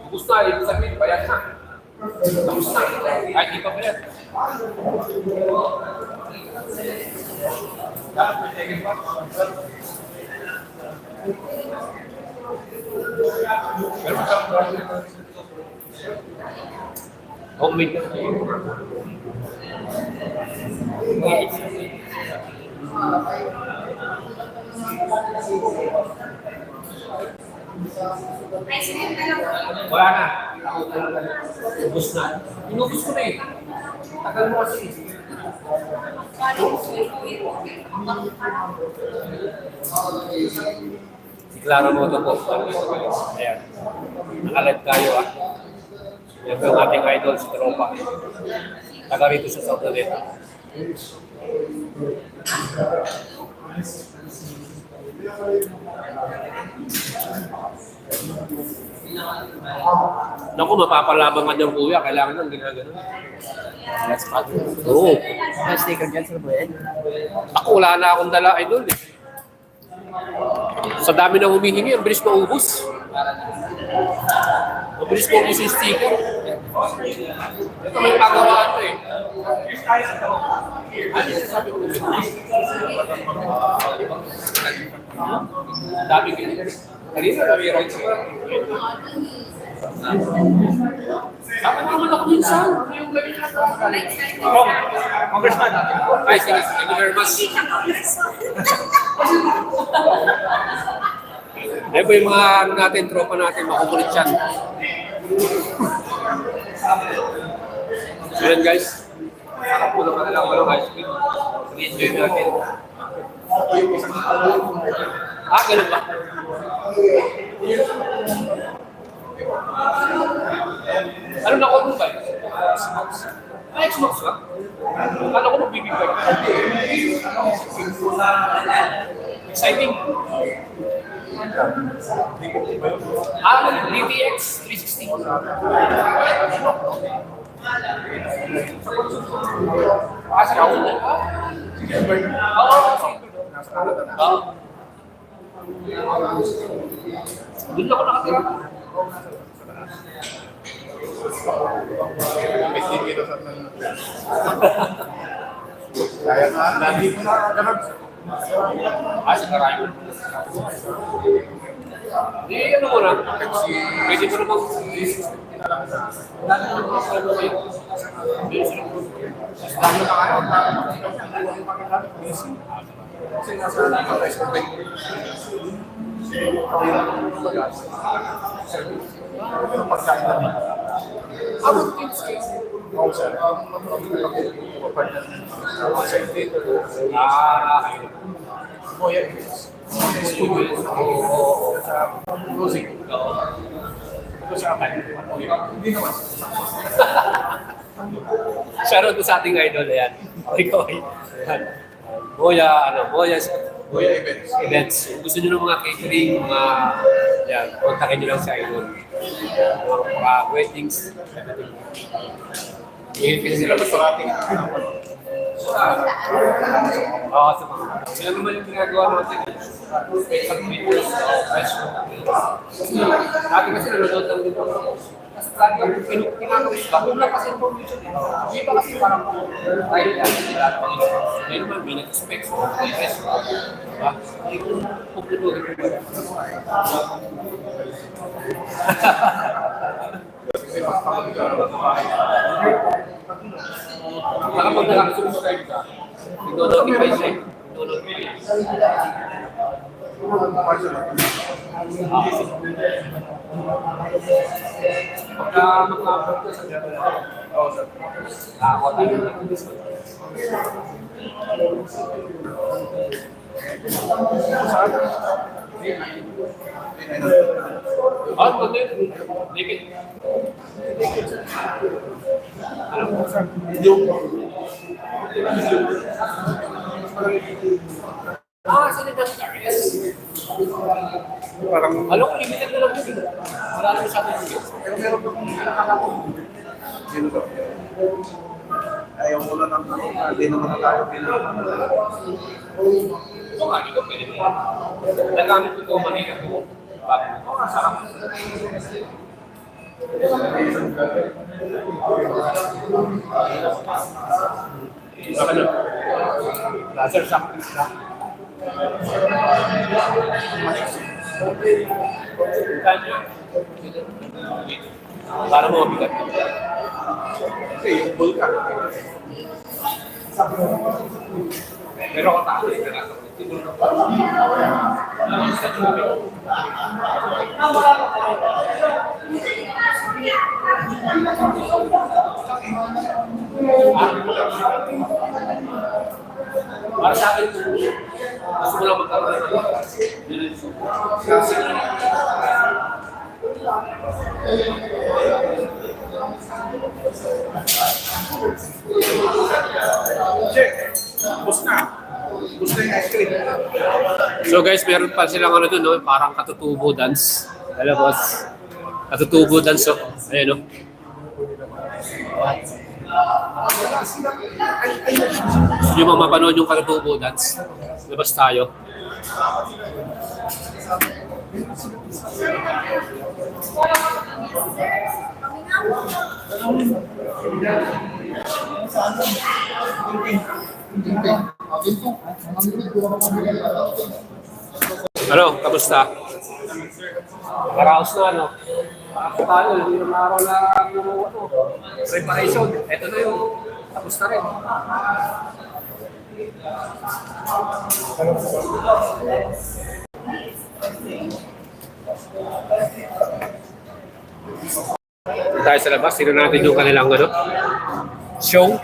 Gusto na, ibig sabihin, bayad na. Gusto na, kahit di pa bayad. Homemade na. Wala na. Ubus na. Inubos ko na eh. Tagal mo kasi. Si Clara Moto po. Ayan. Nakalive tayo ah. Yan po yung ating idol si Tropa. Taga rito sa South Davao. Naku, mapapalabang ka niyang kuya. Kailangan nang ginagano. Oo. Ako, wala na akong dala idol eh. Sa dami na humihingi, ang bilis maubos. Ang bilis maubos yung sticker. Ito may pagawaan ko eh. Sabi ko, dami ganyan. Kanina, nami-right siya. Dapat naman ako minsan. Congressman. Ay, sige. Thank you very much. Ayun po yung mga ano natin, tropa natin, makukulit yan. So yan guys. Nakapulo ka na lang walang ice cream. I-enjoy natin. Ah, ganun ba? Ano na ako ba? Ay, Xbox ba? Kala ko magbibigay. Exciting. Ah, DTX 360. Ah, sa ako na. Oo. Doon ako nakatira. Kaya nga, nandito na ganun. Ah, sa Karayo. Di, ano mo na? Pwede ko namang... Shoutout ko sa ating idol, ayan. Okay. Boya events. Kung gusto nyo ng mga catering, mga, yan, kontakin nyo lang sa idol. Mga weddings, everything. Ngayon kasi sila masarating. Oo, sa mga. Sila naman yung ginagawa natin. Special videos, special. Dati kasi nanonood lang dito. Kasi talagang pinakawis ba? Kung lang kasi information eh. Hindi pa kasi parang tayo lang. Ngayon naman, may nag-specs. Diba? Hindi ko pupunuhin ko ba? Kapag nakasubscribe ka, ito-notify siya. Pagka mag-upload ka sa ako tayo ng Discord. Oh, content. Naked. Ah, sino ba siya? Yes. Parang, ano, limited na lang yun. Wala naman sa atin yun. Pero meron pa kung nakakapag. Sino to? Ayaw mo lang ng ano, hindi naman na tayo pinaka. Ito nga, ito pwede mo. Nagamit ko ito manila ko. Ito nga, sarap. Saka na. Laser shock. Para mo mabigat. Kasi yung vulkan. Pero ako tayo. Para sa akin, gusto mo lang magkaroon ng Check. Bus na. Bus na yung ice cream. So guys, meron pa silang ano dun, no? Parang katutubo dance. Hello boss. Katutubo dance, oh. Ayan, oh. Gusto nyo mapanood yung katutubo dance? Labas tayo. Ano, kamusta? Paraos na, ano? Tayo, yung araw na preparation. Ito na yung tapos na rin. Tayo sa labas, tignan natin yung kanilang ano, show.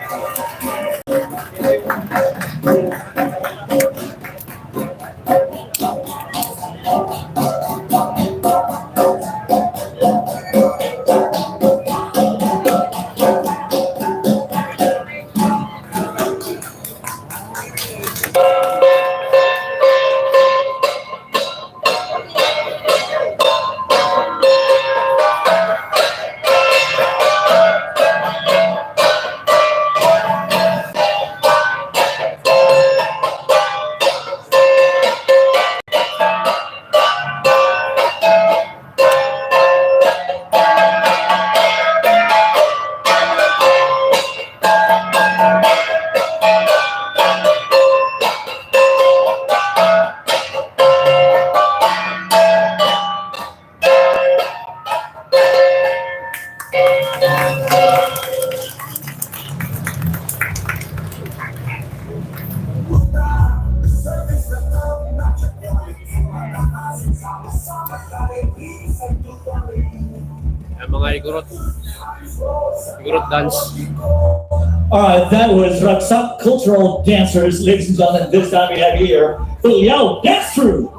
Ang mga igorot dance. Alright, that was Raksak Cultural Dancers, ladies and gentlemen. This time we have here Phil Dance Crew.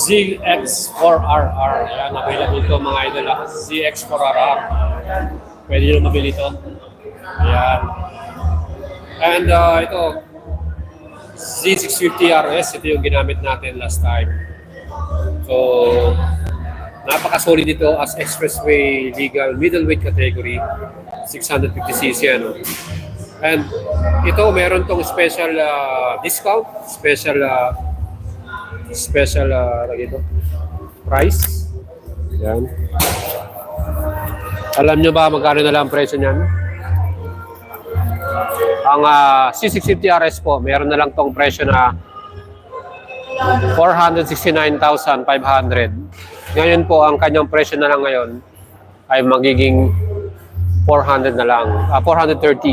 ZX4RR. Ayan, available to mga idol. ZX4RR. Pwede nyo mabili ito. Ayan. And ito, Z650RS. Ito yung ginamit natin last time. So, napaka-solid ito as expressway legal middleweight category. 650cc. Ano. And ito, meron tong special discount. Special price. Yan. Alam nyo ba magkano na lang ang presyo niyan? Ang C650 RS po, meron na lang tong presyo na 469,500. Ngayon po, ang kanyang presyo na lang ngayon ay magiging 400 na lang. 430.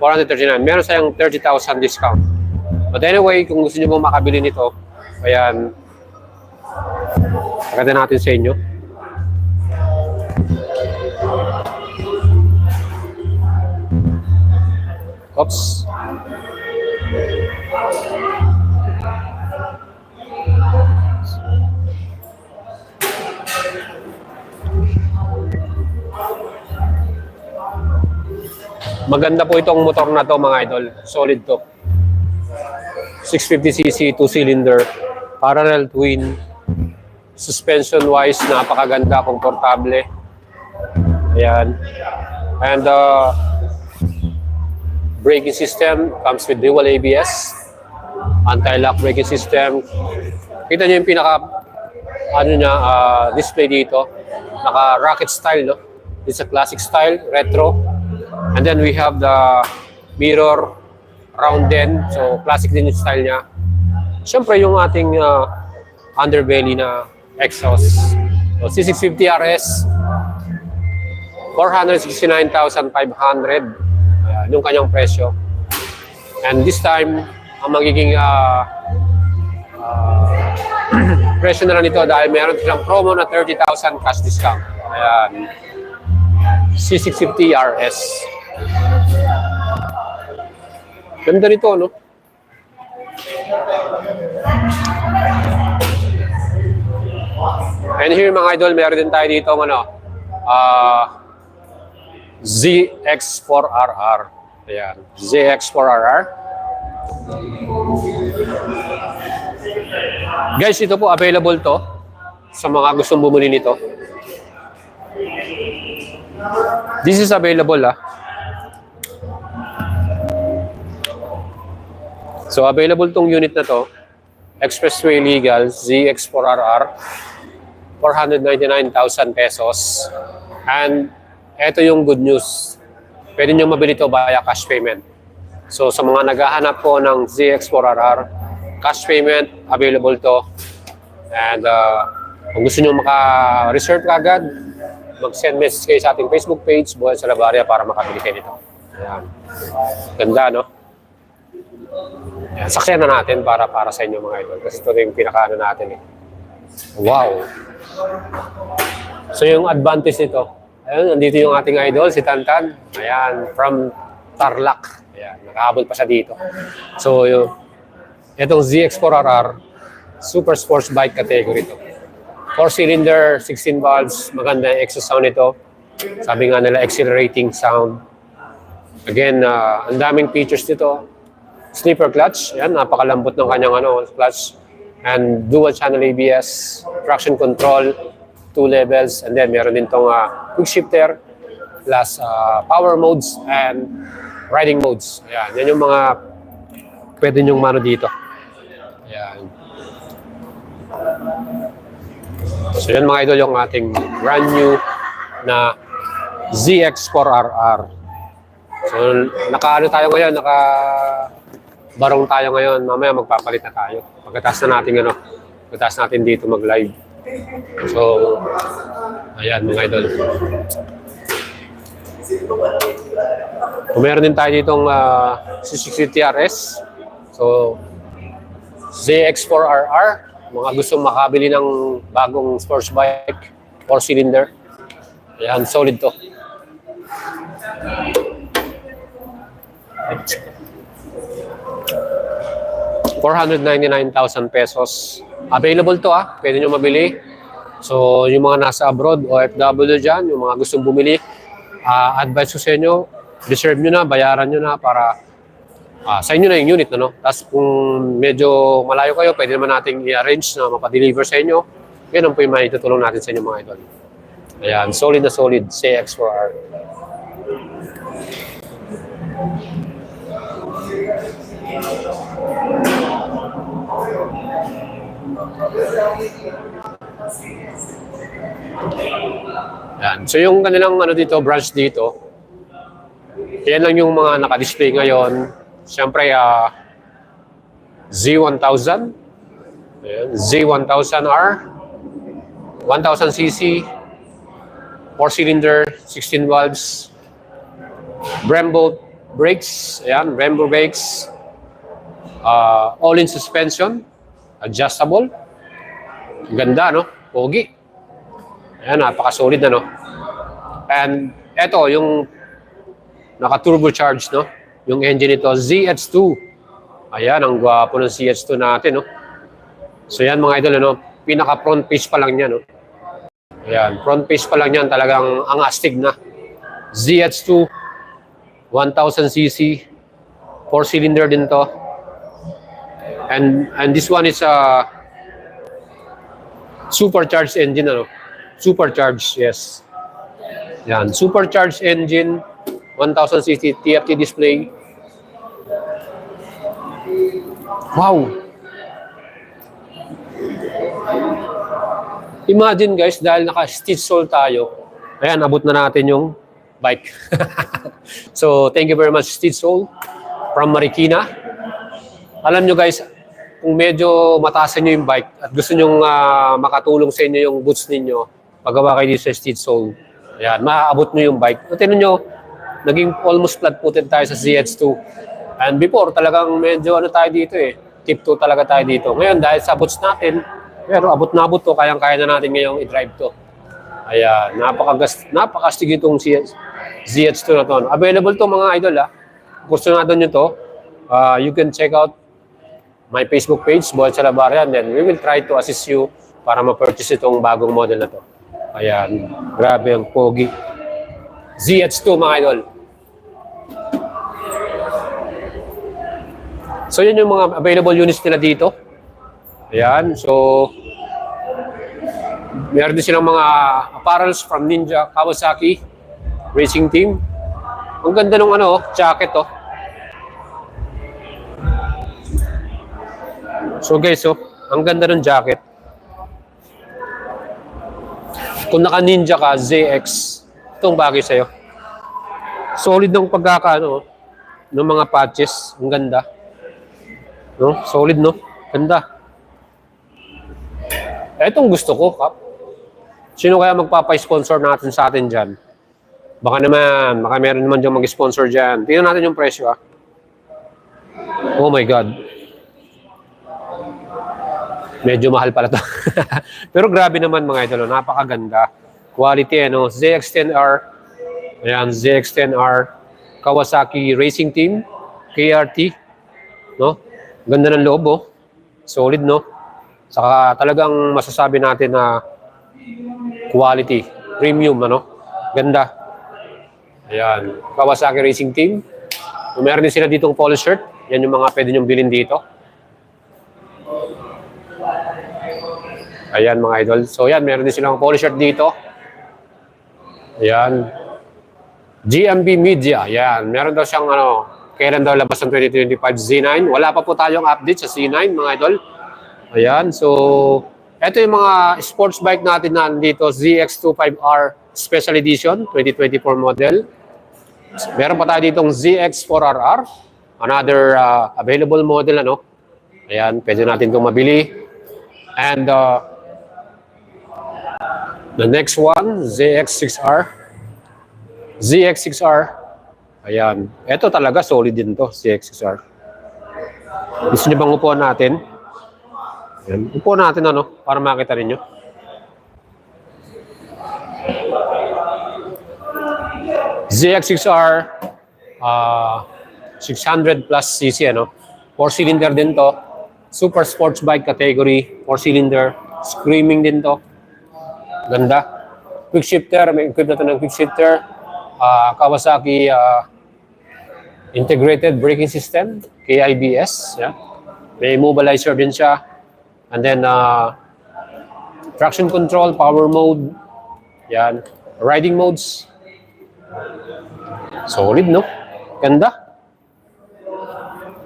439. Meron sayang 30,000 discount. But anyway, kung gusto nyo pong makabili nito, ayan, pakita natin sa inyo. Oops. Maganda po itong motor na to mga idol. Solid to. 650cc, 2-cylinder, parallel twin. Suspension wise, napakaganda, komportable. Ayan. And braking system comes with dual ABS, anti-lock braking system. Kita niyo yung pinaka display dito. Naka rocket style, no? It's a classic style, retro. And then we have the mirror round din. So classic din yung style niya. Siyempre yung ating underbelly na exhaust. So C650 RS, 469,500. Ayan, yung kanyang presyo. And this time, ang magiging presyo na lang nito dahil meron silang promo na 30,000 cash discount. Ayan. C650 RS. Ganda nito, no? And here mga idol, meron din tayo dito ZX4RR. Ayan, ZX4RR. Guys, ito po available to sa mga gustong bumili nito. This is available So available tong unit na to, Expressway Legal ZX4RR, 499,000 pesos. And ito yung good news. Pwede nyo mabili to via cash payment. So sa mga naghahanap po ng ZX4RR, cash payment, available to. And kung gusto nyo maka-reserve kagad, mag-send message kayo sa ating Facebook page, Buhay sa Labaria, para makabili kayo nito. Ayan. Ganda, no? Ayan, sakyan na natin para sa inyo mga idol. Kasi ito yung pinakaano natin eh. Wow! So yung advantage nito, ayan, nandito yung ating idol, si Tantan. Ayan, from Tarlac. Ayan, nakahabol pa siya dito. So itong ZX4RR, super sports bike category ito. 4-cylinder, 16 valves, maganda yung exhaust sound nito. Sabi nga nila, accelerating sound. Again, ang daming features dito. Slipper clutch, yan, napakalambot ng kanyang clutch. And dual channel ABS, traction control, 2 levels. And then meron din tong quick shifter, plus power modes and riding modes. Ayan, yan yung mga pwede nyong mano dito. Ayan. So yan mga idol yung ating brand new na ZX4RR. So nakaano tayo ngayon, barong tayo ngayon, mamaya magpapalit na tayo. Pagkatapos na natin pagkatapos natin dito mag-live. So ayan mga idol. So, meron din tayo ditong C650 RS. So ZX4RR. Mga gustong makabili ng bagong sports bike, 4-cylinder. Ayan, solid to. ₱499,000 pesos. Available to pwede nyo mabili. So yung mga nasa abroad, OFW dyan, yung mga gustong bumili, advice ko sa inyo, reserve nyo na, bayaran nyo na para sa inyo na yung unit, Tapos kung medyo malayo kayo, pwede naman nating i-arrange na mapadeliver sa inyo. Yan ang po yung maitutulong natin sa inyo mga idol. Ayan, solid na solid, ZX4R. Ayan, so yung kanilang dito, branch dito, yan lang yung mga naka-display ngayon. Siyempre, Z1000, Z1000R, 1000cc, 4-cylinder, 16 valves, Brembo brakes, ayan, Brembo brakes, all-in suspension, adjustable, ganda, pogi. Ayan, napaka-solid na, And eto, yung naka-turbocharged, yung engine nito, ZX2. Ayan, ang gwapo ng ZX2 natin, So yan mga idol, pinaka-front page pa lang yan, Ayan, front page pa lang yan, talagang ang astig na. ZX2, 1000cc, 4-cylinder din to. And this one is a supercharged engine, Supercharged, yes. Yan, supercharged engine, 1000cc TFT display. Wow! Imagine guys, dahil naka-stitch sole tayo, ayan, abot na natin yung bike. So, thank you very much, Stitch Sole from Marikina. Alam nyo guys, kung medyo mataas nyo yung bike at gusto nyo makatulong sa inyo yung boots ninyo, paggawa kayo dito sa steel sole. Ayan, maaabot nyo yung bike. So, tignan nyo, naging almost flat-footed tayo sa ZX2. And before, talagang medyo tayo dito tip 2 talaga tayo dito. Ngayon, dahil sa boots natin, pero abot na abot to, kayang-kaya na natin ngayong i-drive to. Ayan, napakastig itong ZX2 na to. Available to mga idol Kung gusto natin nyo to, you can check out my Facebook page, Boy Salabaria, and then we will try to assist you para ma-purchase itong bagong model na to. Ayan, grabe ang pogi. ZX2 mga idol. So yun yung mga available units nila dito. Ayan, so meron din silang mga apparels from Ninja Kawasaki Racing Team. Ang ganda ng jacket So guys, ang ganda ng jacket. Kung naka-Ninja ka, ZX, itong bagay sa'yo. Solid ng pagkakaano ng mga patches. Ang ganda. No? Solid, no? Ganda. Itong gusto ko, Kap. Sino kaya magpapa-sponsor natin sa atin dyan? Baka meron naman dyan mag-sponsor dyan. Tingnan natin yung presyo, Oh my God. Medyo mahal pala to. Pero grabe naman mga idol, napakaganda. Quality, ZX-10R. Ayan, ZX-10R. Kawasaki Racing Team. KRT. No? Ganda ng loob, Solid, no? Saka talagang masasabi natin na quality. Premium, Ganda. Ayan, Kawasaki Racing Team. Meron din sila ditong polo shirt. Yan yung mga pwede nyong bilhin dito. Ayan mga idol. So yan, meron din silang polo shirt dito. Ayan. GMB Media. Ayan. Meron daw siyang kailan daw labas ng 2025 Z9. Wala pa po tayong update sa Z9 mga idol. Ayan. So, ito yung mga sports bike natin na dito. ZX25R Special Edition 2024 model. Meron pa tayo ditong ZX4RR. Another available model. Ayan. Pwede natin itong mabili. And the next one, ZX6R. ZX6R. Ayan. Ito talaga, solid din to, ZX6R. Gusto niyo bang upuan natin? Ayan. Upuan natin, para makita ninyo. ZX6R, 600 plus cc, 4-cylinder din to. Super sports bike category, 4-cylinder. Screaming din to. Ganda. Quick shifter, may equip na ito ng quick shifter. Kawasaki integrated braking system, KIBS. Yeah. May immobilizer din siya. And then traction control, power mode. Yan. Riding modes. Solid, no? Ganda.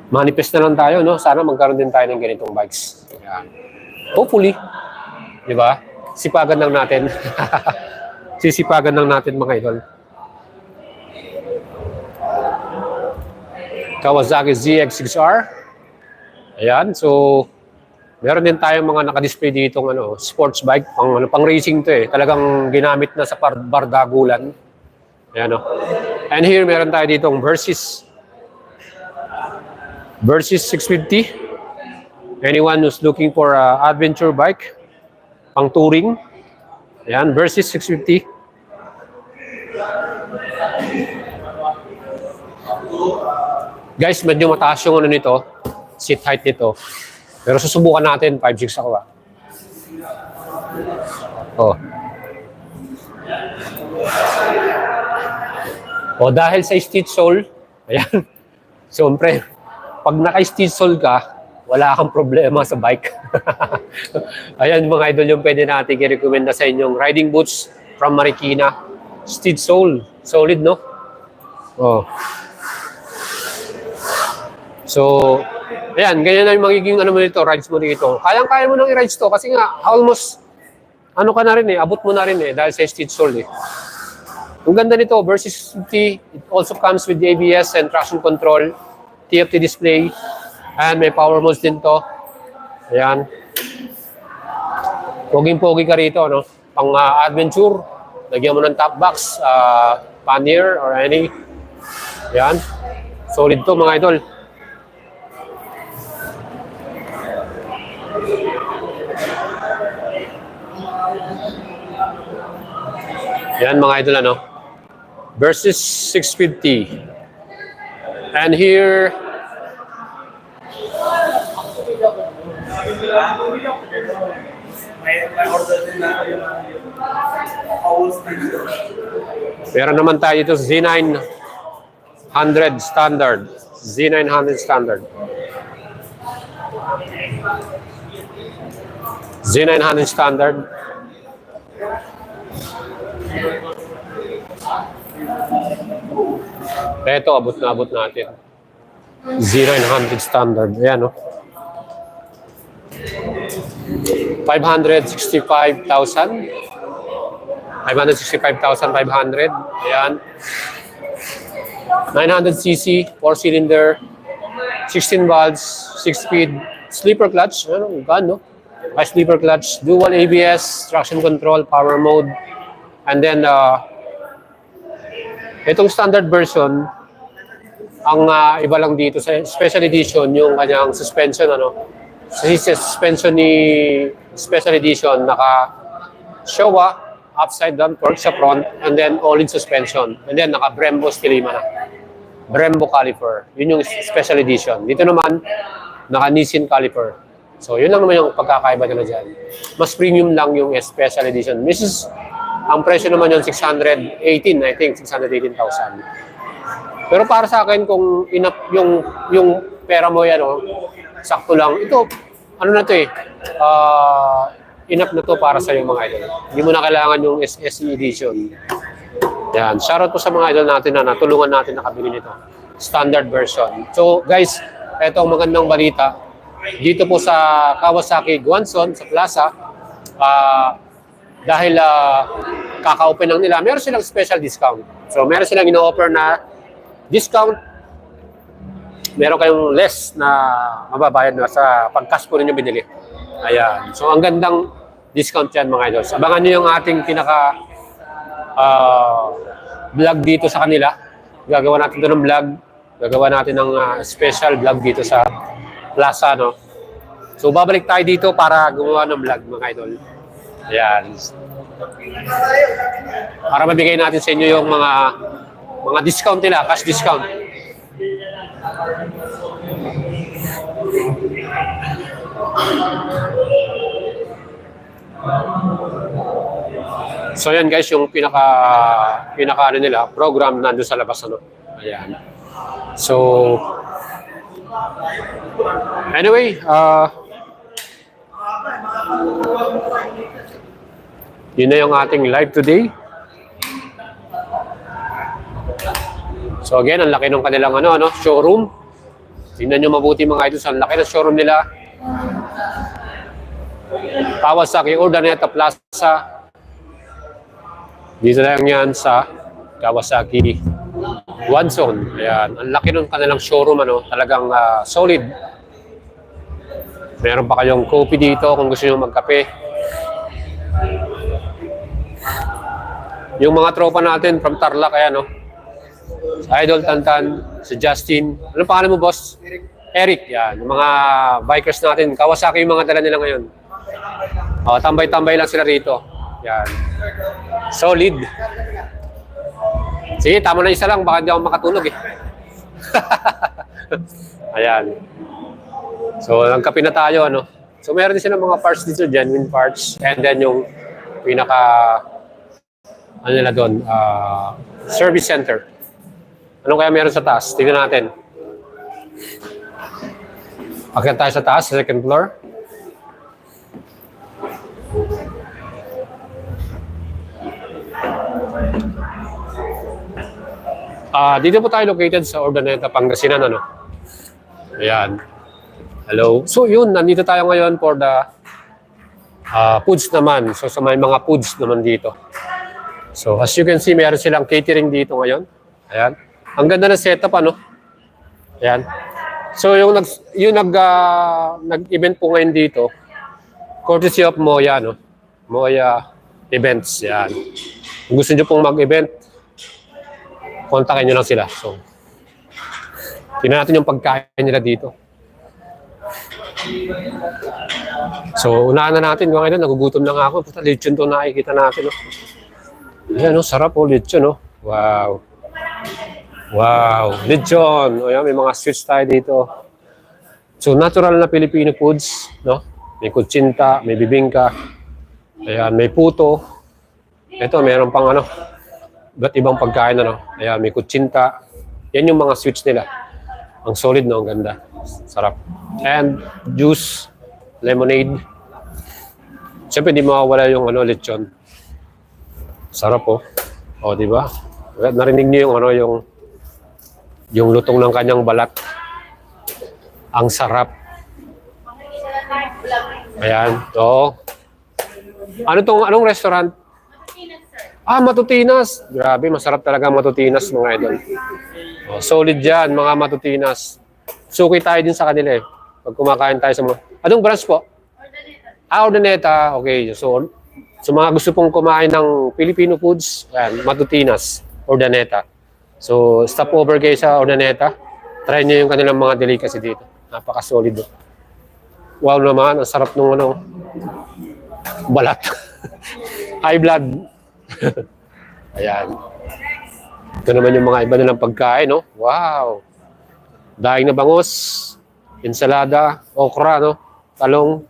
Manifest na lang tayo, no? Sana magkaroon din tayo ng ganitong bikes. Yan. Hopefully. Di ba? Sipagan lang natin. Sisipagan lang natin mga idol. Kawasaki ZX6R. Ayan, so meron din tayong mga naka-display dito sports bike, pang racing to Talagang ginamit na sa bardagulan. Ayan And here meron tayo ditong Versys 650. Anyone who's looking for a adventure bike, pang touring. Ayan, Versys 650. Guys, medyo mataas yung nito, seat height nito. Pero susubukan natin, 5'6" ako dahil sa stitch sole, ayan. Siyempre, pag naka-stitch sole ka, wala kang problema sa bike. Ayan mga idol, yung pwede natin i-recommend na sa inyong riding boots from Marikina. Stitch sole. Solid, no? So, ayan, ganyan na yung magiging rides mo dito. Kayang-kaya mo nang i-rides to kasi nga, almost, ka na rin abot mo na rin dahil sa stitch sole Ang ganda nito, Versys 50, it also comes with the ABS and traction control, TFT display, and may power modes din to. Ayan. Poging-pogi ka rito, no? Pang adventure. Lagyan mo ng top box, pannier or any. Ayan. Solid to mga idol. Yan mga idol ano. Versus 650. And here meron naman tayo dito Z900 standard. Z900 standard. Z900 standard. Ito, abot na abot natin. Z900 standard. Ayan, no? 565,000. 565,500. Ayan. 900cc, 4-cylinder, 16 valves, 6-speed, sleeper clutch. Ano, no? May sleeper clutch, dual ABS, traction control, power mode. And then, itong standard version, ang iba lang dito sa special edition, yung kanyang suspension, ano? Sa suspension ni special edition, naka Showa, upside down torque sa front, and then all-in suspension. And then, naka Brembo Stilima na. Brembo caliper. Yun yung special edition. Dito naman, naka Nissin caliper. So, yun lang naman yung pagkakaiba nila dyan. Mas premium lang yung special edition. Ang presyo naman yung 618, I think, 618,000. Pero para sa akin, kung yung pera mo yan, sakto lang. Ito, ano na to eh, enough na to para sa yung mga idol. Hindi mo na kailangan yung SE edition. Yan. Shoutout po sa mga idol natin na natulungan natin nakabili nito. Standard version. So guys, ito ang magandang balita. Dito po sa Kawasaki Guanzon, sa plaza, dahil kaka-open lang nila, meron silang special discount. So meron silang ino-offer na discount. Meron kayong less na mababayad na sa pag-cash po ninyo binili. Ayan. So ang gandang discount yan mga idol. Abangan nyo yung ating pinaka vlog dito sa kanila. Gagawa natin ito ng vlog. Gagawa natin ng special vlog dito sa plaza, no? So babalik tayo dito para gumawa ng vlog mga idol. Ayan. Para mabigay natin sa inyo yung mga discount nila, cash discount. So yan guys, yung pinaka ano nila, program nandoon sa labas, ano. Ayan. So anyway, yun na yung ating live today. So again, ang laki ng kanilang showroom. Tingnan nyo mabuti mga ito, ang laki ng showroom nila. Kawasaki Urdaneta Plaza. Dito lang yan sa Kawasaki Guanzon. Ayan, ang laki ng kanilang showroom, talagang solid. Meron pa kayong coffee dito kung gusto nyo magkape. Yung mga tropa natin from Tarlac, ayan, si Idol Tantan, si Justin. Ano pangalan mo, boss? Eric. Yan. Yung mga bikers natin. Kawasaki yung mga dala nila ngayon. Tambay-tambay lang sila rito. Yan. Solid. Sige, tama na isa lang. Baka hindi ako makatulog eh. Ayan. So, nagkape na tayo, So, meron din silang mga parts dito, genuine parts. And then yung pinaka nila doon, service center. Ano kaya meron sa taas? Tingnan natin. Akyat tayo sa taas, second floor. Dito po tayo located sa Urdaneta, Pangasinan, Ayan. Hello. So yun, nandito tayo ngayon for the foods naman. So sa may mga foods naman dito. So as you can see, meron silang catering dito ngayon. Ayan. Ang ganda ng setup, Ayan. So nag-event po ngayon dito, courtesy of Moya, no? Moya Events, yan. Kung gusto nyo pong mag-event, kontakin nyo lang sila. So, tingnan natin yung pagkain nila dito. So, unahan na natin. Kung ngayon, nagugutom lang ako. Puta, lechon to nakikita natin. No? Ayan, no? Sarap po, lechon. No? Wow. Wow, lechon. O yan, may mga sweets tayo dito. So, natural na Filipino foods. No? May kutsinta, may bibingka. Ayan, may puto. Ito, mayroon pang ano, iba't ibang pagkain. Ano? Ayan, may kutsinta. Yan yung mga sweets nila. Ang solid, no? Ang ganda. Sarap. And juice, lemonade. Siyempre, di mawawala yung ano, lechon. Sarap po. O, di ba? Narinig niyo yung ano, yung lutong ng kanyang balat. Ang sarap. Ayan. Oo. Anong restaurant? Matutinas. Grabe, masarap talaga Matutinas, mga idol. Oh, solid yan, mga Matutinas. Suki tayo din sa kanila eh. Pag kumakain tayo sa mga... Anong branch po? Urdaneta. Okay, so mga gusto pong kumain ng Filipino foods, ayan, Matutinas, Urdaneta. So, stop over kayo sa Urdaneta. Try nyo yung kanilang mga delicacy dito. Napaka-solid. Wow naman, ang sarap nung ano, balat. High blood. Ayan. Ito naman yung mga iba nilang pagkain, no? Wow. Daing na bangus, ensalada, okra, no? Talong,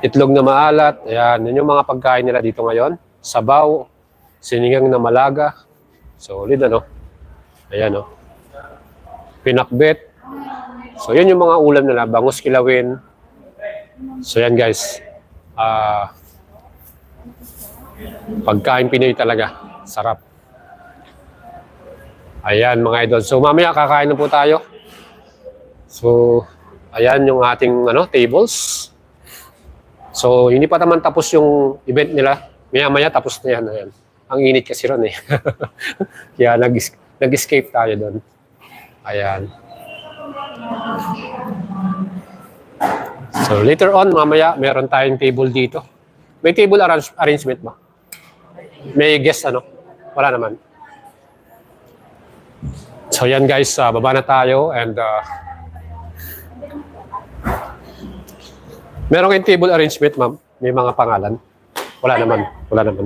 itlog na maalat. Ayan, yun yung mga pagkain nila dito ngayon. Sabaw, sinigang na malaga. Solid, ano? Ayan, no? Pinakbet. So, yun yung mga ulam nila. Bangus kilawin. So, yan guys. Pagkain Pinoy talaga. Sarap. Ayan mga idol. So, mamaya kakain na po tayo. So, ayan yung ating tables. So, hindi pa naman tapos yung event nila. Maya-maya tapos na yan. Ayan. Ang init kasi ron eh. Kaya nag-escape tayo doon. Ayan. So, later on, mamaya, meron tayong table dito. May table arrangement ba? May guest, Wala naman. So, yan guys, baba na tayo and meron kayong table arrangement, ma'am? May mga pangalan? Wala naman. Wala naman.